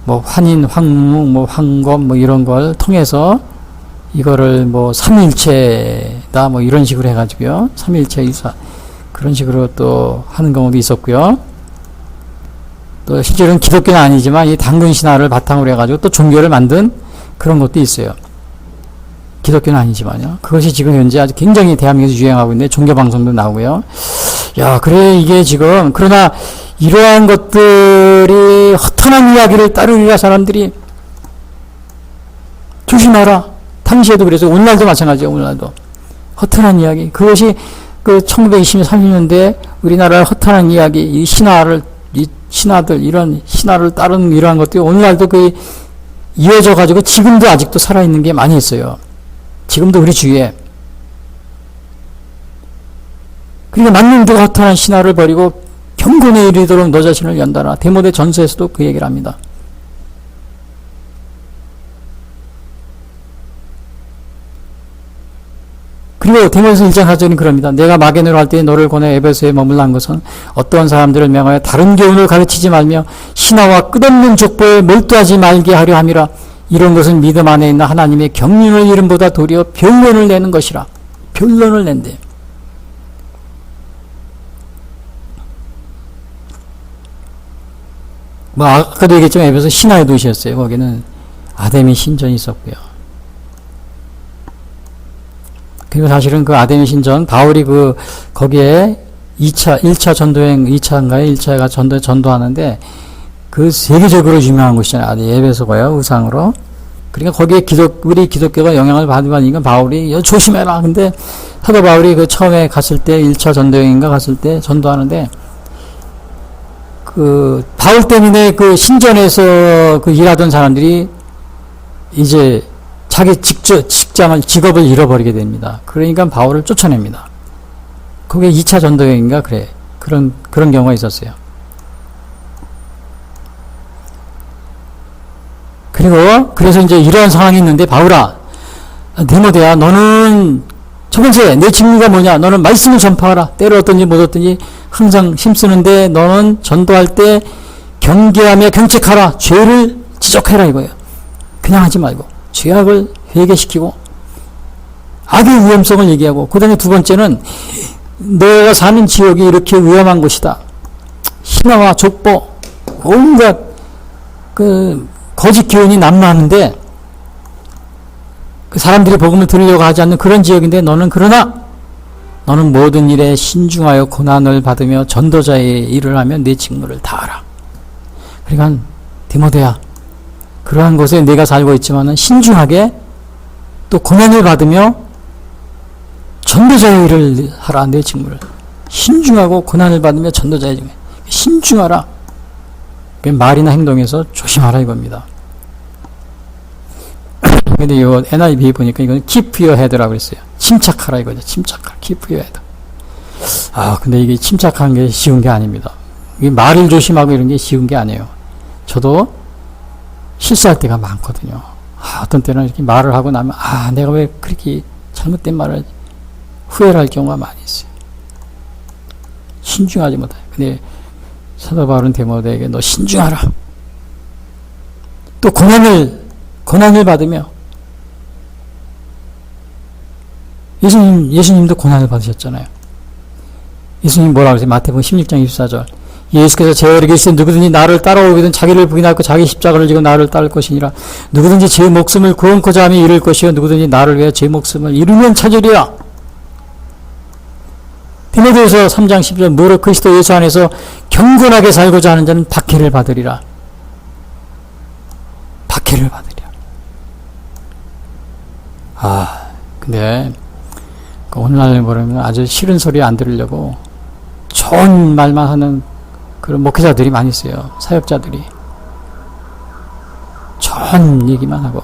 뭐 환인, 황무, 뭐 황검 뭐 이런 걸 통해서 이거를 뭐 삼위일체다 뭐 이런 식으로 해가지고요. 삼위일체 이사 그런 식으로 또 하는 경우도 있었고요. 또 실제로는 기독교는 아니지만 이 당군 신화를 바탕으로 해가지고 또 종교를 만든 그런 것도 있어요. 기독교는 아니지만요. 그것이 지금 현재 아주 굉장히 대한민국에서 유행하고 있는데 종교 방송도 나오고요. 야, 그래 이게 지금 그러나 이러한 것들이 허탄한 이야기를 따르리라 사람들이 조심하라. 당시에도 그래서 오늘날도 마찬가지예요. 오늘날도 허탄한 이야기. 그것이 그 1920, 30년대 우리나라의 허탄한 이야기, 이 신화를 이 신화들 이런 신화를 따르는 이러한 것들이 오늘날도 그 이어져 가지고 지금도 아직도 살아 있는 게 많이 있어요. 지금도 우리 주위에. 그러니까 만능도가 허탄한 신화를 버리고 경건에 이르도록 너 자신을 연다라. 디모데 전서에서도 그 얘기를 합니다. 그리고 디모데서 1장 4절은 그럽니다. 내가 마게노로 할 때 너를 권해 에베소에 머물라 한 것은 어떠한 사람들을 명하여 다른 교훈을 가르치지 말며 신화와 끝없는 족보에 몰두하지 말게 하려 함이라. 이런 것은 믿음 안에 있는 하나님의 경륜을 이름보다 도리어 변론을 내는 것이라. 변론을 낸대. 뭐 아까도 얘기했지만 에베소 신화의 도시였어요. 거기는 아데미 신전이 있었고요. 그리고 사실은 그 아데미 신전 바울이 그 거기에 1차 전도행 2차인가요? 1차가 전도하는데 그 세계적으로 유명한 곳이잖아요. 에베소가요. 우상으로. 그러니까 거기에 우리 기독교가 영향을 받으니까 바울이 조심해라. 근데 사도 바울이 그 처음에 갔을 때 1차 전도행인가 갔을 때 전도하는데 그 바울 때문에 그 신전에서 그 일하던 사람들이 이제 자기 직업을 잃어버리게 됩니다. 그러니까 바울을 쫓아냅니다. 그게 2차 전도행인가 그래. 그런 경우가 있었어요. 그리고 그래서 이제 이러한 상황이 있는데 바울아, 디모데야, 너는 첫 번째 내 직무가 뭐냐? 너는 말씀을 전파하라. 때를 얻든지 못 얻든지 항상 힘쓰는데 너는 전도할 때 경계하며 경책하라. 죄를 지적해라 이거예요. 그냥 하지 말고 죄악을 회개시키고 악의 위험성을 얘기하고 그 다음에 두 번째는 너가 사는 지역이 이렇게 위험한 곳이다. 신화와 족보 온갖 그 거짓 기운이 난무하는데 그 사람들이 복음을 들으려고 하지 않는 그런 지역인데 그러나 너는 모든 일에 신중하여 고난을 받으며 전도자의 일을 하며 내 직무를 다하라. 그러니까 디모데야, 그러한 곳에 내가 살고 있지만은 신중하게 또 고난을 받으며 전도자의 일을 하라. 내 직무를 신중하고 고난을 받으며 전도자의 직무 신중하라. 말이나 행동에서 조심하라 이겁니다. 근데 이거 NIV 보니까 이거는 keep your head라고 그랬어요. 침착하라 이거죠. 침착하라. keep your head. 근데 이게 침착한 게 쉬운 게 아닙니다. 이게 말을 조심하고 이런 게 쉬운 게 아니에요. 저도 실수할 때가 많거든요. 어떤 때는 이렇게 말을 하고 나면 내가 왜 그렇게 잘못된 말을 후회를 할 경우가 많이 있어요. 신중하지 못해요. 근데 사도 바울은 디모데에게 너 신중하라. 또 고난을 받으며 예수님도 고난을 받으셨잖아요. 예수님 뭐라고 그러세요? 마태복음 16장 24절. 예수께서 제어에게 이르시되 누구든지 나를 따라오거든 자기를 부인하고 자기 십자가를 지고 나를 따를 것이니라. 누구든지 제 목숨을 구원코자 하면 잃을 것이요 누구든지 나를 위하여 제 목숨을 잃으면 찾으리라. 디모데후서 3장 10절 무릇 그리스도 예수 안에서 경건하게 살고자 하는 자는 박해를 받으리라. 박해를 받으리라. 근데 오늘날 보면 아주 싫은 소리 안 들으려고 좋은 말만 하는 그런 목회자들이 많이 있어요. 사역자들이. 좋은 얘기만 하고.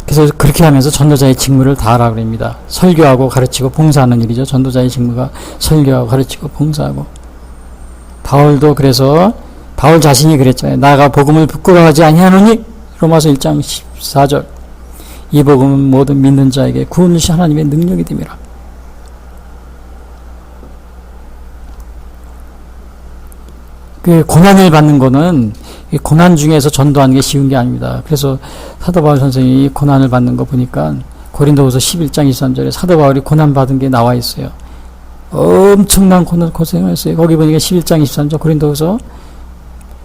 그래서 그렇게 하면서 전도자의 직무를 다하라 그럽니다. 설교하고 가르치고 봉사하는 일이죠. 전도자의 직무가 설교하고 가르치고 봉사하고. 바울도 그래서 바울 자신이 그랬잖아요. 나가 복음을 부끄러워하지 아니하노니 로마서 1장 14절 이 복음은 모든 믿는 자에게 구원을 주신 하나님의 능력이 됨이라. 그 고난을 받는 거는 고난 중에서 전도하는 게 쉬운 게 아닙니다. 그래서 사도 바울 선생님이 고난을 받는 거 보니까 고린도후서 11장 23절에 사도 바울이 고난 받은 게 나와 있어요. 엄청난 고생을 했어요. 거기 보니까 11장 23절 고린도후서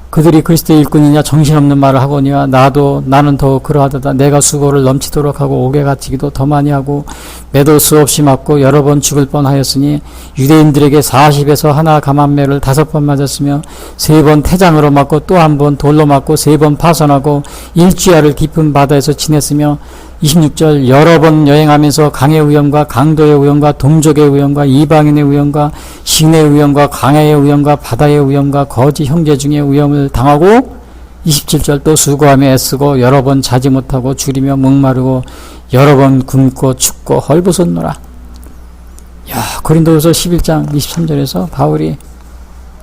그들이 그리스도의 일꾼이냐 정신없는 말을 하거니와 나는 더 그러하다. 내가 수고를 넘치도록 하고 옥에 갇히기도 더 많이 하고 매도 수없이 맞고 여러 번 죽을 뻔하였으니 유대인들에게 40에서 하나 감한매를 5번 맞았으며 3번 태장으로 맞고 또 한 번 돌로 맞고 3번 파선하고 일주야를 깊은 바다에서 지냈으며 26절 여러 번 여행하면서 강의 위험과 강도의 위험과 동족의 위험과 이방인의 위험과 신의 위험과 광야의 위험과 바다의 위험과 거짓 형제 중의 위험을 당하고 27절 또 수고하며 애쓰고 여러 번 자지 못하고 줄이며 목마르고 여러 번 굶고 춥고 헐벗었노라. 야, 고린도후서 11장 23절에서 바울이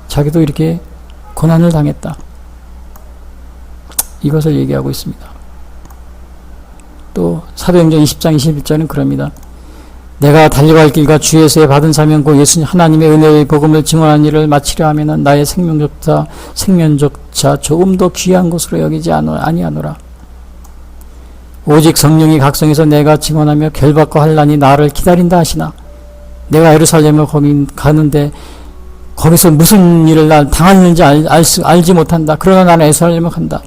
자기도 이렇게 고난을 당했다. 이것을 얘기하고 있습니다. 또 사도행전 20장 21절은 그럽니다. 내가 달려갈 길과 주에서의 받은 사명고 예수님 하나님의 은혜의 복음을 증언한 일을 마치려 하면은 나의 생명조차 조금 더 귀한 것으로 여기지 아니하노라. 오직 성령이 각성해서 내가 증언하며 결박과 환난이 나를 기다린다 하시나 내가 예루살렘을 거기 가는데 거기서 무슨 일을 난 당하는지 알지 못한다. 그러나 나는 예루살렘을 간다.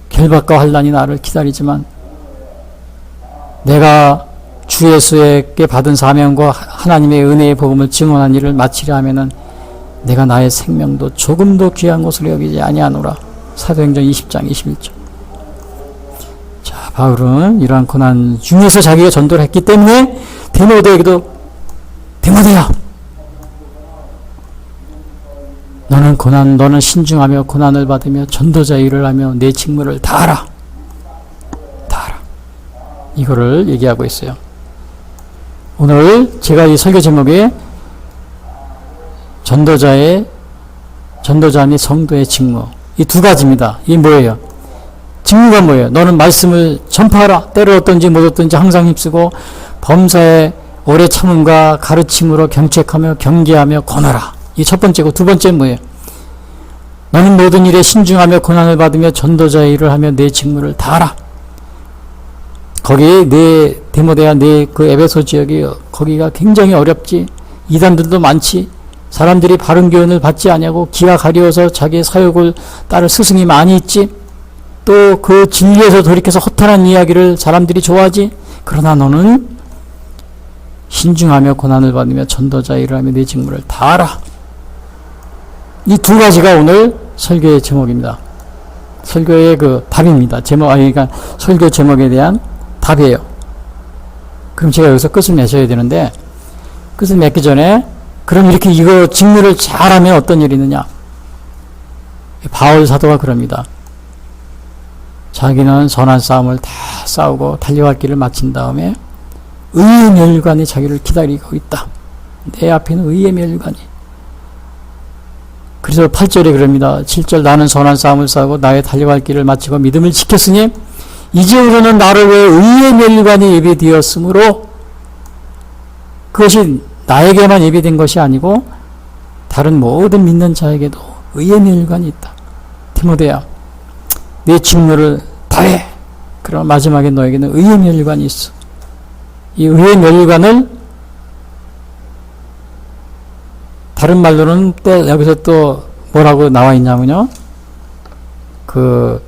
결박과 환난이 나를 기다리지만 내가 주 예수에게 받은 사명과 하나님의 은혜의 복음을 증언한 일을 마치려 하면은 내가 나의 생명도 조금도 귀한 것으로 여기지 아니하노라. 사도행전 20장 21절. 자, 바울은 이러한 고난 중에서 자기가 전도를 했기 때문에 디모데에게도 디모데야, 너는 신중하며 고난을 받으며 전도자 일을 하며 내 직무를 다하라. 이거를 얘기하고 있어요. 오늘 제가 이 설교 제목에 전도자 및 성도의 직무, 이 두 가지입니다. 이게 뭐예요? 직무가 뭐예요? 너는 말씀을 전파하라. 때를 얻든지 못 얻든지 항상 힘쓰고 범사에 오래 참음과 가르침으로 경책하며 경계하며 권하라. 이 첫 번째고, 두 번째는 뭐예요? 너는 모든 일에 신중하며 고난을 받으며 전도자의 일을 하며 내 직무를 다하라. 거기 내 디모데야, 내 그 에베소 지역이 거기가 굉장히 어렵지. 이단들도 많지. 사람들이 바른 교훈을 받지 아니하고 기가 가려워서 자기의 사욕을 따를 스승이 많이 있지. 또 그 진리에서 돌이켜서 허탄한 이야기를 사람들이 좋아하지. 그러나 너는 신중하며 고난을 받으며 전도자 일을 하며 내 직무를 다하라. 이 두 가지가 오늘 설교의 제목입니다. 설교의 그 답입니다. 그러니까 설교 제목에 대한 답이에요. 그럼 제가 여기서 끝을 맺어야 되는데, 끝을 맺기 전에 그럼 이렇게 이거 직무를 잘하면 어떤 일이 있느냐? 바울 사도가 그럽니다. 자기는 선한 싸움을 다 싸우고 달려갈 길을 마친 다음에 의의 멸관이 자기를 기다리고 있다. 내 앞에는 의의 멸관이. 그래서 8절에 그럽니다. 7절 나는 선한 싸움을 싸우고 나의 달려갈 길을 마치고 믿음을 지켰으니 이제부터는 나를 위해 의의 멸관이 예비되었으므로 그것이 나에게만 예비된 것이 아니고 다른 모든 믿는 자에게도 의의 멸관이 있다. 디모데야, 내 직무를 다해. 그럼 마지막에 너에게는 의의 멸관이 있어. 이 의의 멸관을 다른 말로는 또 여기서 또 뭐라고 나와 있냐면요, 그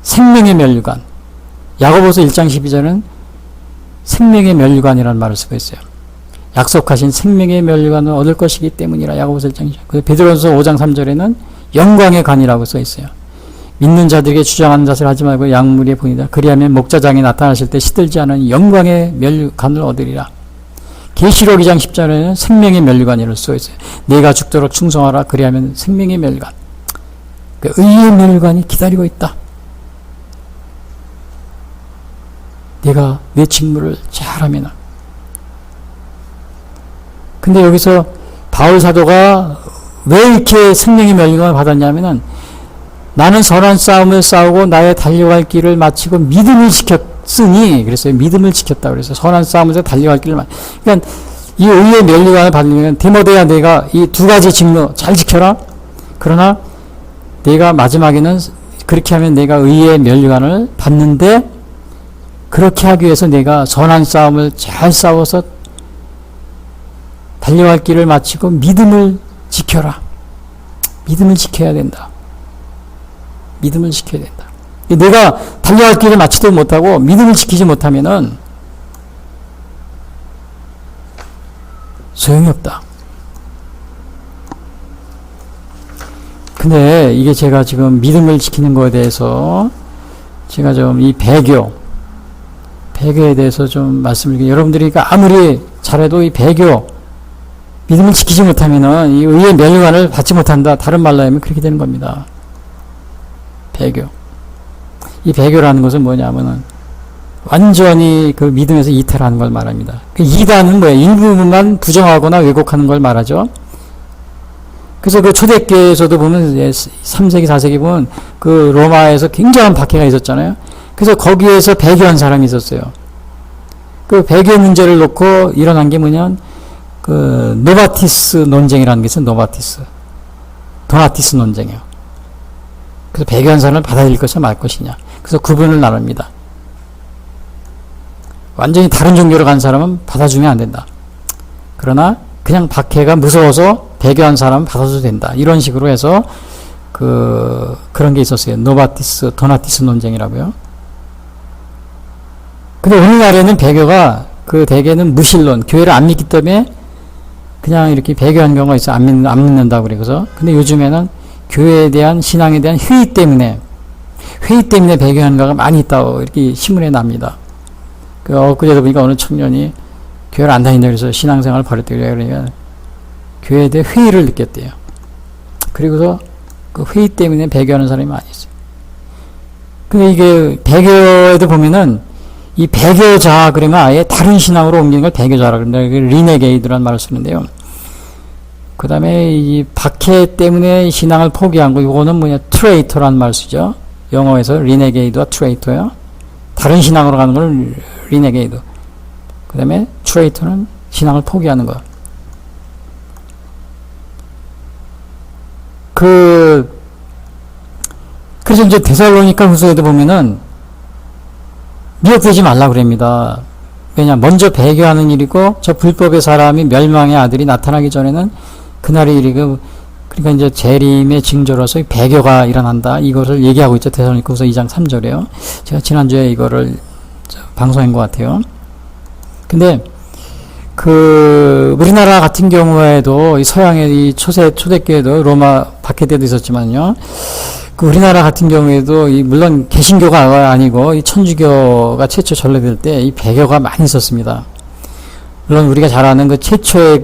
생명의 멸관. 야고보서 1장 12절은 생명의 멸관이라는 말을 쓰고 있어요. 약속하신 생명의 면류관을 얻을 것이기 때문이라. 야고보서 1장 2절. 베드로전서 5장 3절에는 영광의 관이라고 써 있어요. 믿는 자들에게 주장하는 자세를 하지 말고 약물의 본이다. 그리하면 목자장이 나타나실 때 시들지 않은 영광의 면류관을 얻으리라. 계시록 2장 10절에는 생명의 면류관이라고 써 있어요. 내가 죽도록 충성하라. 그리하면 생명의 면류관. 그러니까 의의 면류관이 기다리고 있다. 내가 내 직무를 잘하면. 근데 여기서 바울 사도가 왜 이렇게 생명의 면류관을 받았냐면은 나는 선한 싸움을 싸우고 나의 달려갈 길을 마치고 믿음을 지켰으니, 그랬어요. 믿음을 지켰다 그래서 선한 싸움에서 달려갈 길을 그러니까 이 의의 면류관을 받으면 디모데야 내가 이 두 가지 직무 잘 지켜라. 그러나 내가 마지막에는 그렇게 하면 내가 의의 면류관을 받는데 그렇게 하기 위해서 내가 선한 싸움을 잘 싸워서 달려갈 길을 마치고 믿음을 지켜라. 믿음을 지켜야 된다. 믿음을 지켜야 된다. 내가 달려갈 길을 마치도 못하고 믿음을 지키지 못하면은 소용이 없다. 근데 이게 제가 지금 믿음을 지키는 거에 대해서 제가 좀 이 배교에 대해서 좀 말씀을 드리겠습니다. 여러분들이 아무리 잘해도 이 배교, 믿음을 지키지 못하면은 이 의의 면류관을 받지 못한다. 다른 말로 하면 그렇게 되는 겁니다. 배교. 이 배교라는 것은 뭐냐면은 완전히 그 믿음에서 이탈하는 걸 말합니다. 그 이단은 뭐예요? 일부분만 부정하거나 왜곡하는 걸 말하죠. 그래서 그 초대교회에서도 보면 3세기, 4세기 보면 그 로마에서 굉장한 박해가 있었잖아요. 그래서 거기에서 배교한 사람이 있었어요. 그 배교 문제를 놓고 일어난 게 뭐냐면 그 노바티스 논쟁이라는 게 있어요. 도나티스 논쟁이에요. 그래서 배교한 사람을 받아들일 것이냐 말 것이냐. 그래서 구분을 나눕니다. 완전히 다른 종교로 간 사람은 받아주면 안 된다. 그러나 그냥 박해가 무서워서 배교한 사람은 받아줘도 된다. 이런 식으로 해서 그런 게 있었어요. 도나티스 논쟁이라고요. 근데 오늘날에는 배교가 대개는 무신론, 교회를 안 믿기 때문에 그냥 이렇게 배교한 경우가 있어. 안 믿는다고 그래서. 근데 요즘에는 교회에 대한 신앙에 대한 회의 때문에 배교하는 거가 많이 있다고 이렇게 신문에 납니다. 엊그제도 보니까 어느 청년이 교회를 안 다닌다 그래서 신앙생활을 버렸대요. 그러니까 교회에 대해 회의를 느꼈대요. 그리고서 그 회의 때문에 배교하는 사람이 많이 있어요. 근데 이게 배교에도 보면은 이 배교자 그러면 아예 다른 신앙으로 옮기는 걸 배교자라 그런다. 리네게이드라는 말을 쓰는데요. 그 다음에 이 박해 때문에 신앙을 포기한 거, 이거는 뭐냐, 트레이터라는 말을 쓰죠. 영어에서 리네게이드와 트레이터요. 다른 신앙으로 가는 걸 리네게이드. 그 다음에 트레이터는 신앙을 포기하는 거. 그래서 이제 데살로니가 후서에도 보면은 미혹되지 말라 그럽니다. 왜냐, 먼저 배교하는 일이고 저 불법의 사람이 멸망의 아들이 나타나기 전에는 그날이 이르고, 그러니까 이제 재림의 징조로서 배교가 일어난다. 이것을 얘기하고 있죠. 데살로니가 후서 2장 3절에요. 제가 지난주에 이거를 방송한 것 같아요. 근데 우리나라 같은 경우에도 이 서양의 이 초대교회도 로마 박해 때도 있었지만요. 우리나라 같은 경우에도 물론 개신교가 아니고 이 천주교가 최초 전래될 때 이 배교가 많이 있었습니다. 물론 우리가 잘 아는 최초의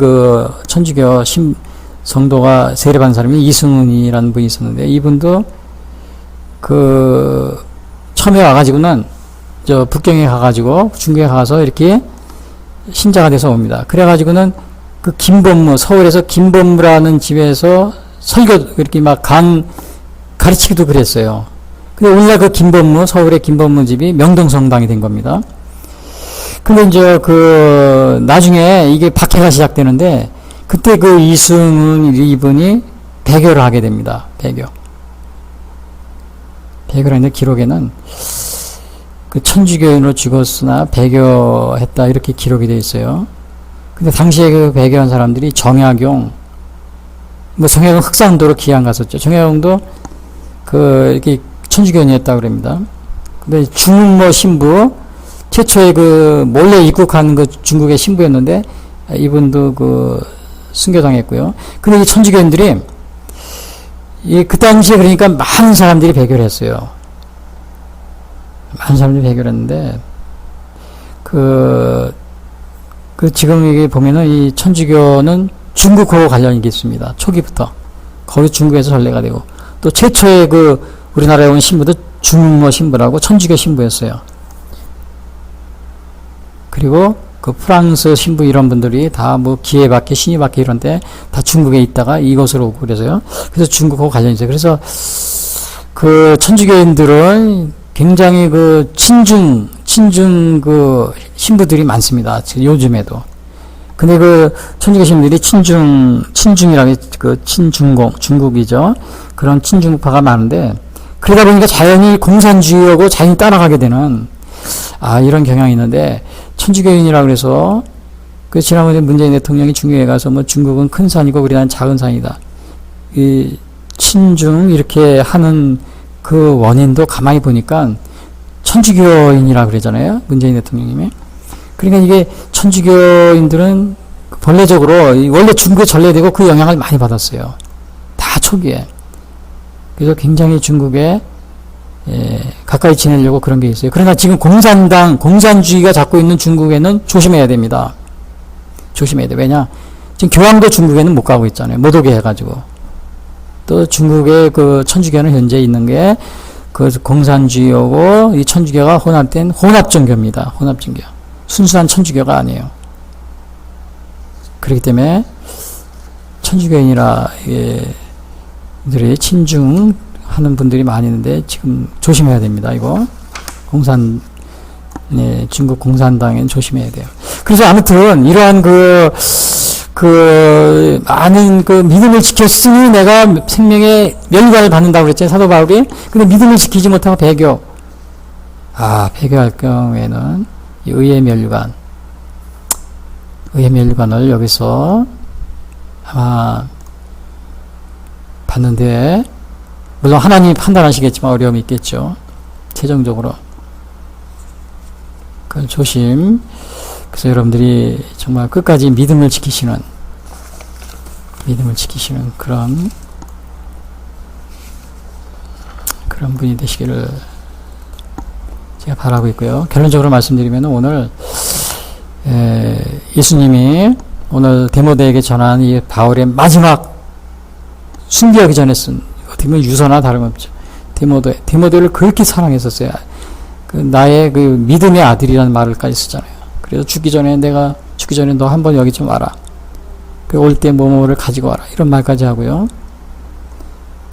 천주교 성도가 세례받은 사람이 이승훈이라는 분이 있었는데, 이분도 처음에 와가지고는 북경에 가가지고 중국에 가서 이렇게 신자가 돼서 옵니다. 그래가지고는 서울에서 김범무라는 집에서 설교 이렇게 막 가르치기도 그랬어요. 근데 오늘날 서울의 김범무 집이 명동성당이 된 겁니다. 근데 이제 나중에 이게 박해가 시작되는데, 그때 이승훈 이분이 배교를 하게 됩니다. 배교를 했는데 기록에는 천주교인으로 죽었으나 배교했다 이렇게 기록이 되어 있어요. 근데 당시에 배교한 사람들이 정약용, 정약용 흑산도로 기양 갔었죠. 정약용도 이렇게 천주교인이었다고 그럽니다. 근데 중모 신부, 최초의 몰래 입국한 중국의 신부였는데, 이분도 순교당했고요. 근데 이 천주교인들이 그 당시에 그러니까 많은 사람들이 배교를 했어요. 많은 사람들이 배교를 했는데 지금 여기 보면은 이 천주교는 중국하고 관련이 있습니다. 초기부터 거기 중국에서 전래가 되고 또 최초의 우리나라에 온 신부도 중모 신부라고 천주교 신부였어요. 그리고 프랑스 신부 이런 분들이 다 기회받기 신의받기 이런데 다 중국에 있다가 이곳으로 오고 그래서요. 그래서 중국하고 관련이 있어요. 그래서 천주교인들은 굉장히 친중 신부들이 많습니다. 지금 요즘에도. 근데 천주교 신부들이 친중이라고 중국이죠. 그런 친중파가 많은데 그러다 보니까 자연히 공산주의하고 자연히 따라가게 되는 이런 경향이 있는데 천주교인이라 그래서 지난번에 문재인 대통령이 중국에 가서 중국은 큰 산이고 우리나라는 작은 산이다. 이 친중 이렇게 하는 그 원인도 가만히 보니까 천주교인이라 그러잖아요. 문재인 대통령님이. 그러니까 이게 천주교인들은 본래적으로 원래 중국에 전래되고 그 영향을 많이 받았어요. 다 초기에. 그래서 굉장히 중국에 가까이 지내려고 그런 게 있어요. 그러나 지금 공산주의가 잡고 있는 중국에는 조심해야 됩니다. 조심해야 돼. 왜냐? 지금 교황도 중국에는 못 가고 있잖아요. 못 오게 해가지고. 또 중국의 천주교는 현재 있는 게 공산주의하고 이 천주교가 혼합된 혼합종교입니다. 혼합종교. 순수한 천주교가 아니에요. 그렇기 때문에 천주교인이라 들이 친중하는 분들이 많이 있는데 지금 조심해야 됩니다. 이거 중국 공산당엔 조심해야 돼요. 그래서 아무튼 이러한 많은 믿음을 지켰으니 내가 생명의 멸관을 받는다고 그랬잖아요. 사도 바울이. 근데 믿음을 지키지 못하고 배교할 경우에는 이 의의 멸관을 여기서 아마 받는데 물론 하나님이 판단하시겠지만 어려움이 있겠죠. 최종적으로. 조심. 그래서 여러분들이 정말 끝까지 믿음을 지키시는 그런 분이 되시기를 제가 바라고 있고요. 결론적으로 말씀드리면 오늘 예수님이 오늘 디모데에게 전한 이 바울의 마지막 순교하기 전에 쓴 어떻게 보면 유서나 다름없죠. 디모데를 그렇게 사랑했었어요. 나의 믿음의 아들이라는 말을까지 쓰잖아요. 그래서 죽기 전에 너 한번 여기 좀 와라. 올 때 뭐뭐를 가지고 와라. 이런 말까지 하고요.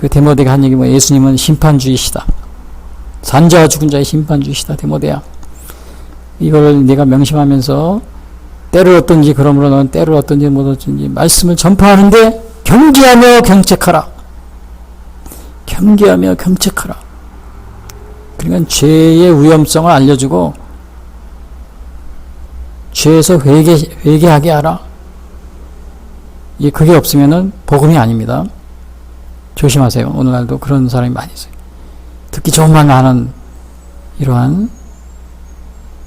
디모데가 한 얘기 예수님은 심판주이시다. 산자와 죽은 자의 심판주이시다. 디모데야. 이걸 네가 명심하면서 때를 얻든지 그러므로 너는 때를 얻든지 못 얻든지 말씀을 전파하는데 경계하며 경책하라. 경계하며 경책하라. 그러니까 죄의 위험성을 알려주고 죄에서 회개하게 하라. 그게 없으면은 복음이 아닙니다. 조심하세요. 오늘날도 그런 사람이 많이 있어요. 듣기 좋은 말만 하는 이러한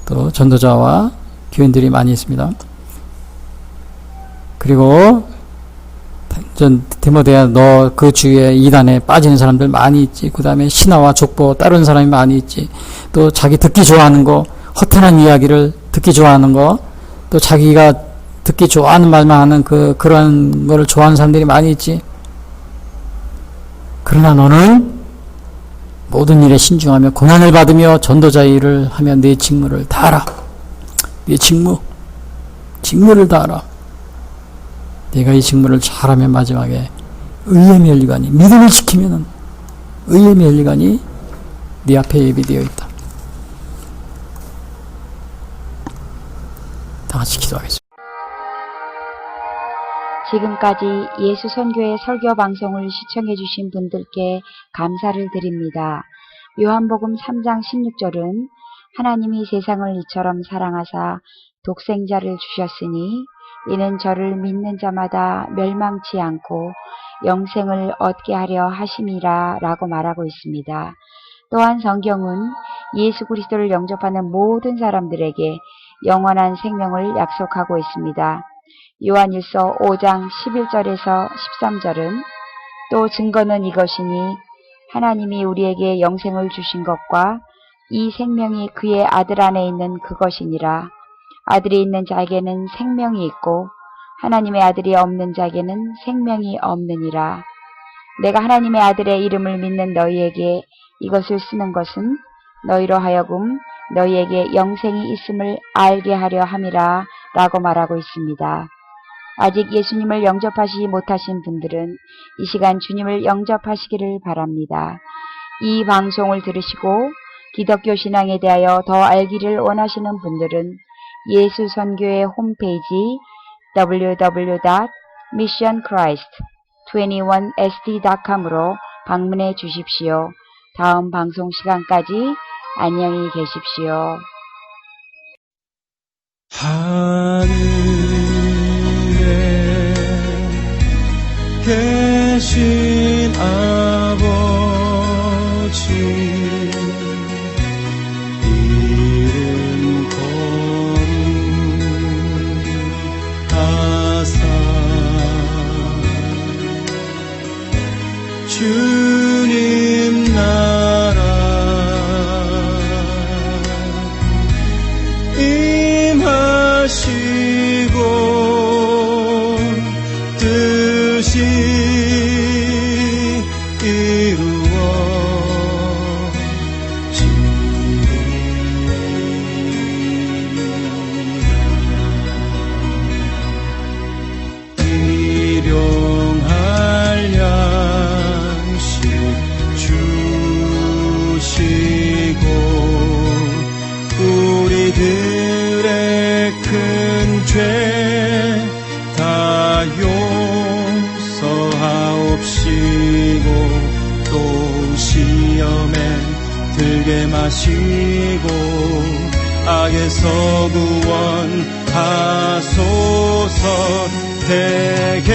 또 전도자와 교인들이 많이 있습니다. 그리고 디모데야 너 그 주위에 이단에 빠지는 사람들 많이 있지. 그 다음에 신화와 족보 따르는 사람이 많이 있지. 또 자기 듣기 좋아하는 거 허탄한 이야기를 듣기 좋아하는 거 또 자기가 듣기 좋아하는 말만 하는 그런 거를 좋아하는 사람들이 많이 있지. 그러나 너는 모든 일에 신중하며 고난을 받으며 전도자의 일을 하며 내 직무를 다하라. 네 직무를 다하라. 네가 이 직무를 잘하면 마지막에 의의 멸류관이 믿음을 지키면은 의의 멸류관이 네 앞에 예비되어 있다. 다 같이 기도하겠습니다. 지금까지 예수 선교의 설교 방송을 시청해 주신 분들께 감사를 드립니다. 요한복음 3장 16절은 하나님이 세상을 이처럼 사랑하사 독생자를 주셨으니 이는 저를 믿는 자마다 멸망치 않고 영생을 얻게 하려 하심이라 라고 말하고 있습니다. 또한 성경은 예수 그리스도를 영접하는 모든 사람들에게 영원한 생명을 약속하고 있습니다. 요한일서 5장 11절에서 13절은 또 증거는 이것이니 하나님이 우리에게 영생을 주신 것과 이 생명이 그의 아들 안에 있는 그것이니라. 아들이 있는 자에게는 생명이 있고 하나님의 아들이 없는 자에게는 생명이 없느니라. 내가 하나님의 아들의 이름을 믿는 너희에게 이것을 쓰는 것은 너희로 하여금 너희에게 영생이 있음을 알게 하려 함이라 라고 말하고 있습니다. 아직 예수님을 영접하시지 못하신 분들은 이 시간 주님을 영접하시기를 바랍니다. 이 방송을 들으시고 기독교 신앙에 대하여 더 알기를 원하시는 분들은 예수선교회 홈페이지 www.missionchrist21sd.com으로 방문해 주십시오. 다음 방송 시간까지 안녕히 계십시오. 하늘에 계신 아버지 이름 거룩하사 주님 나라 임하시고 뜻이 이루어지리라. 일용할 양식 주시고 우리들의 큰 죄 다 용서하옵시고 또 시험에 들게 마시고 악에서 구원하소서. 대개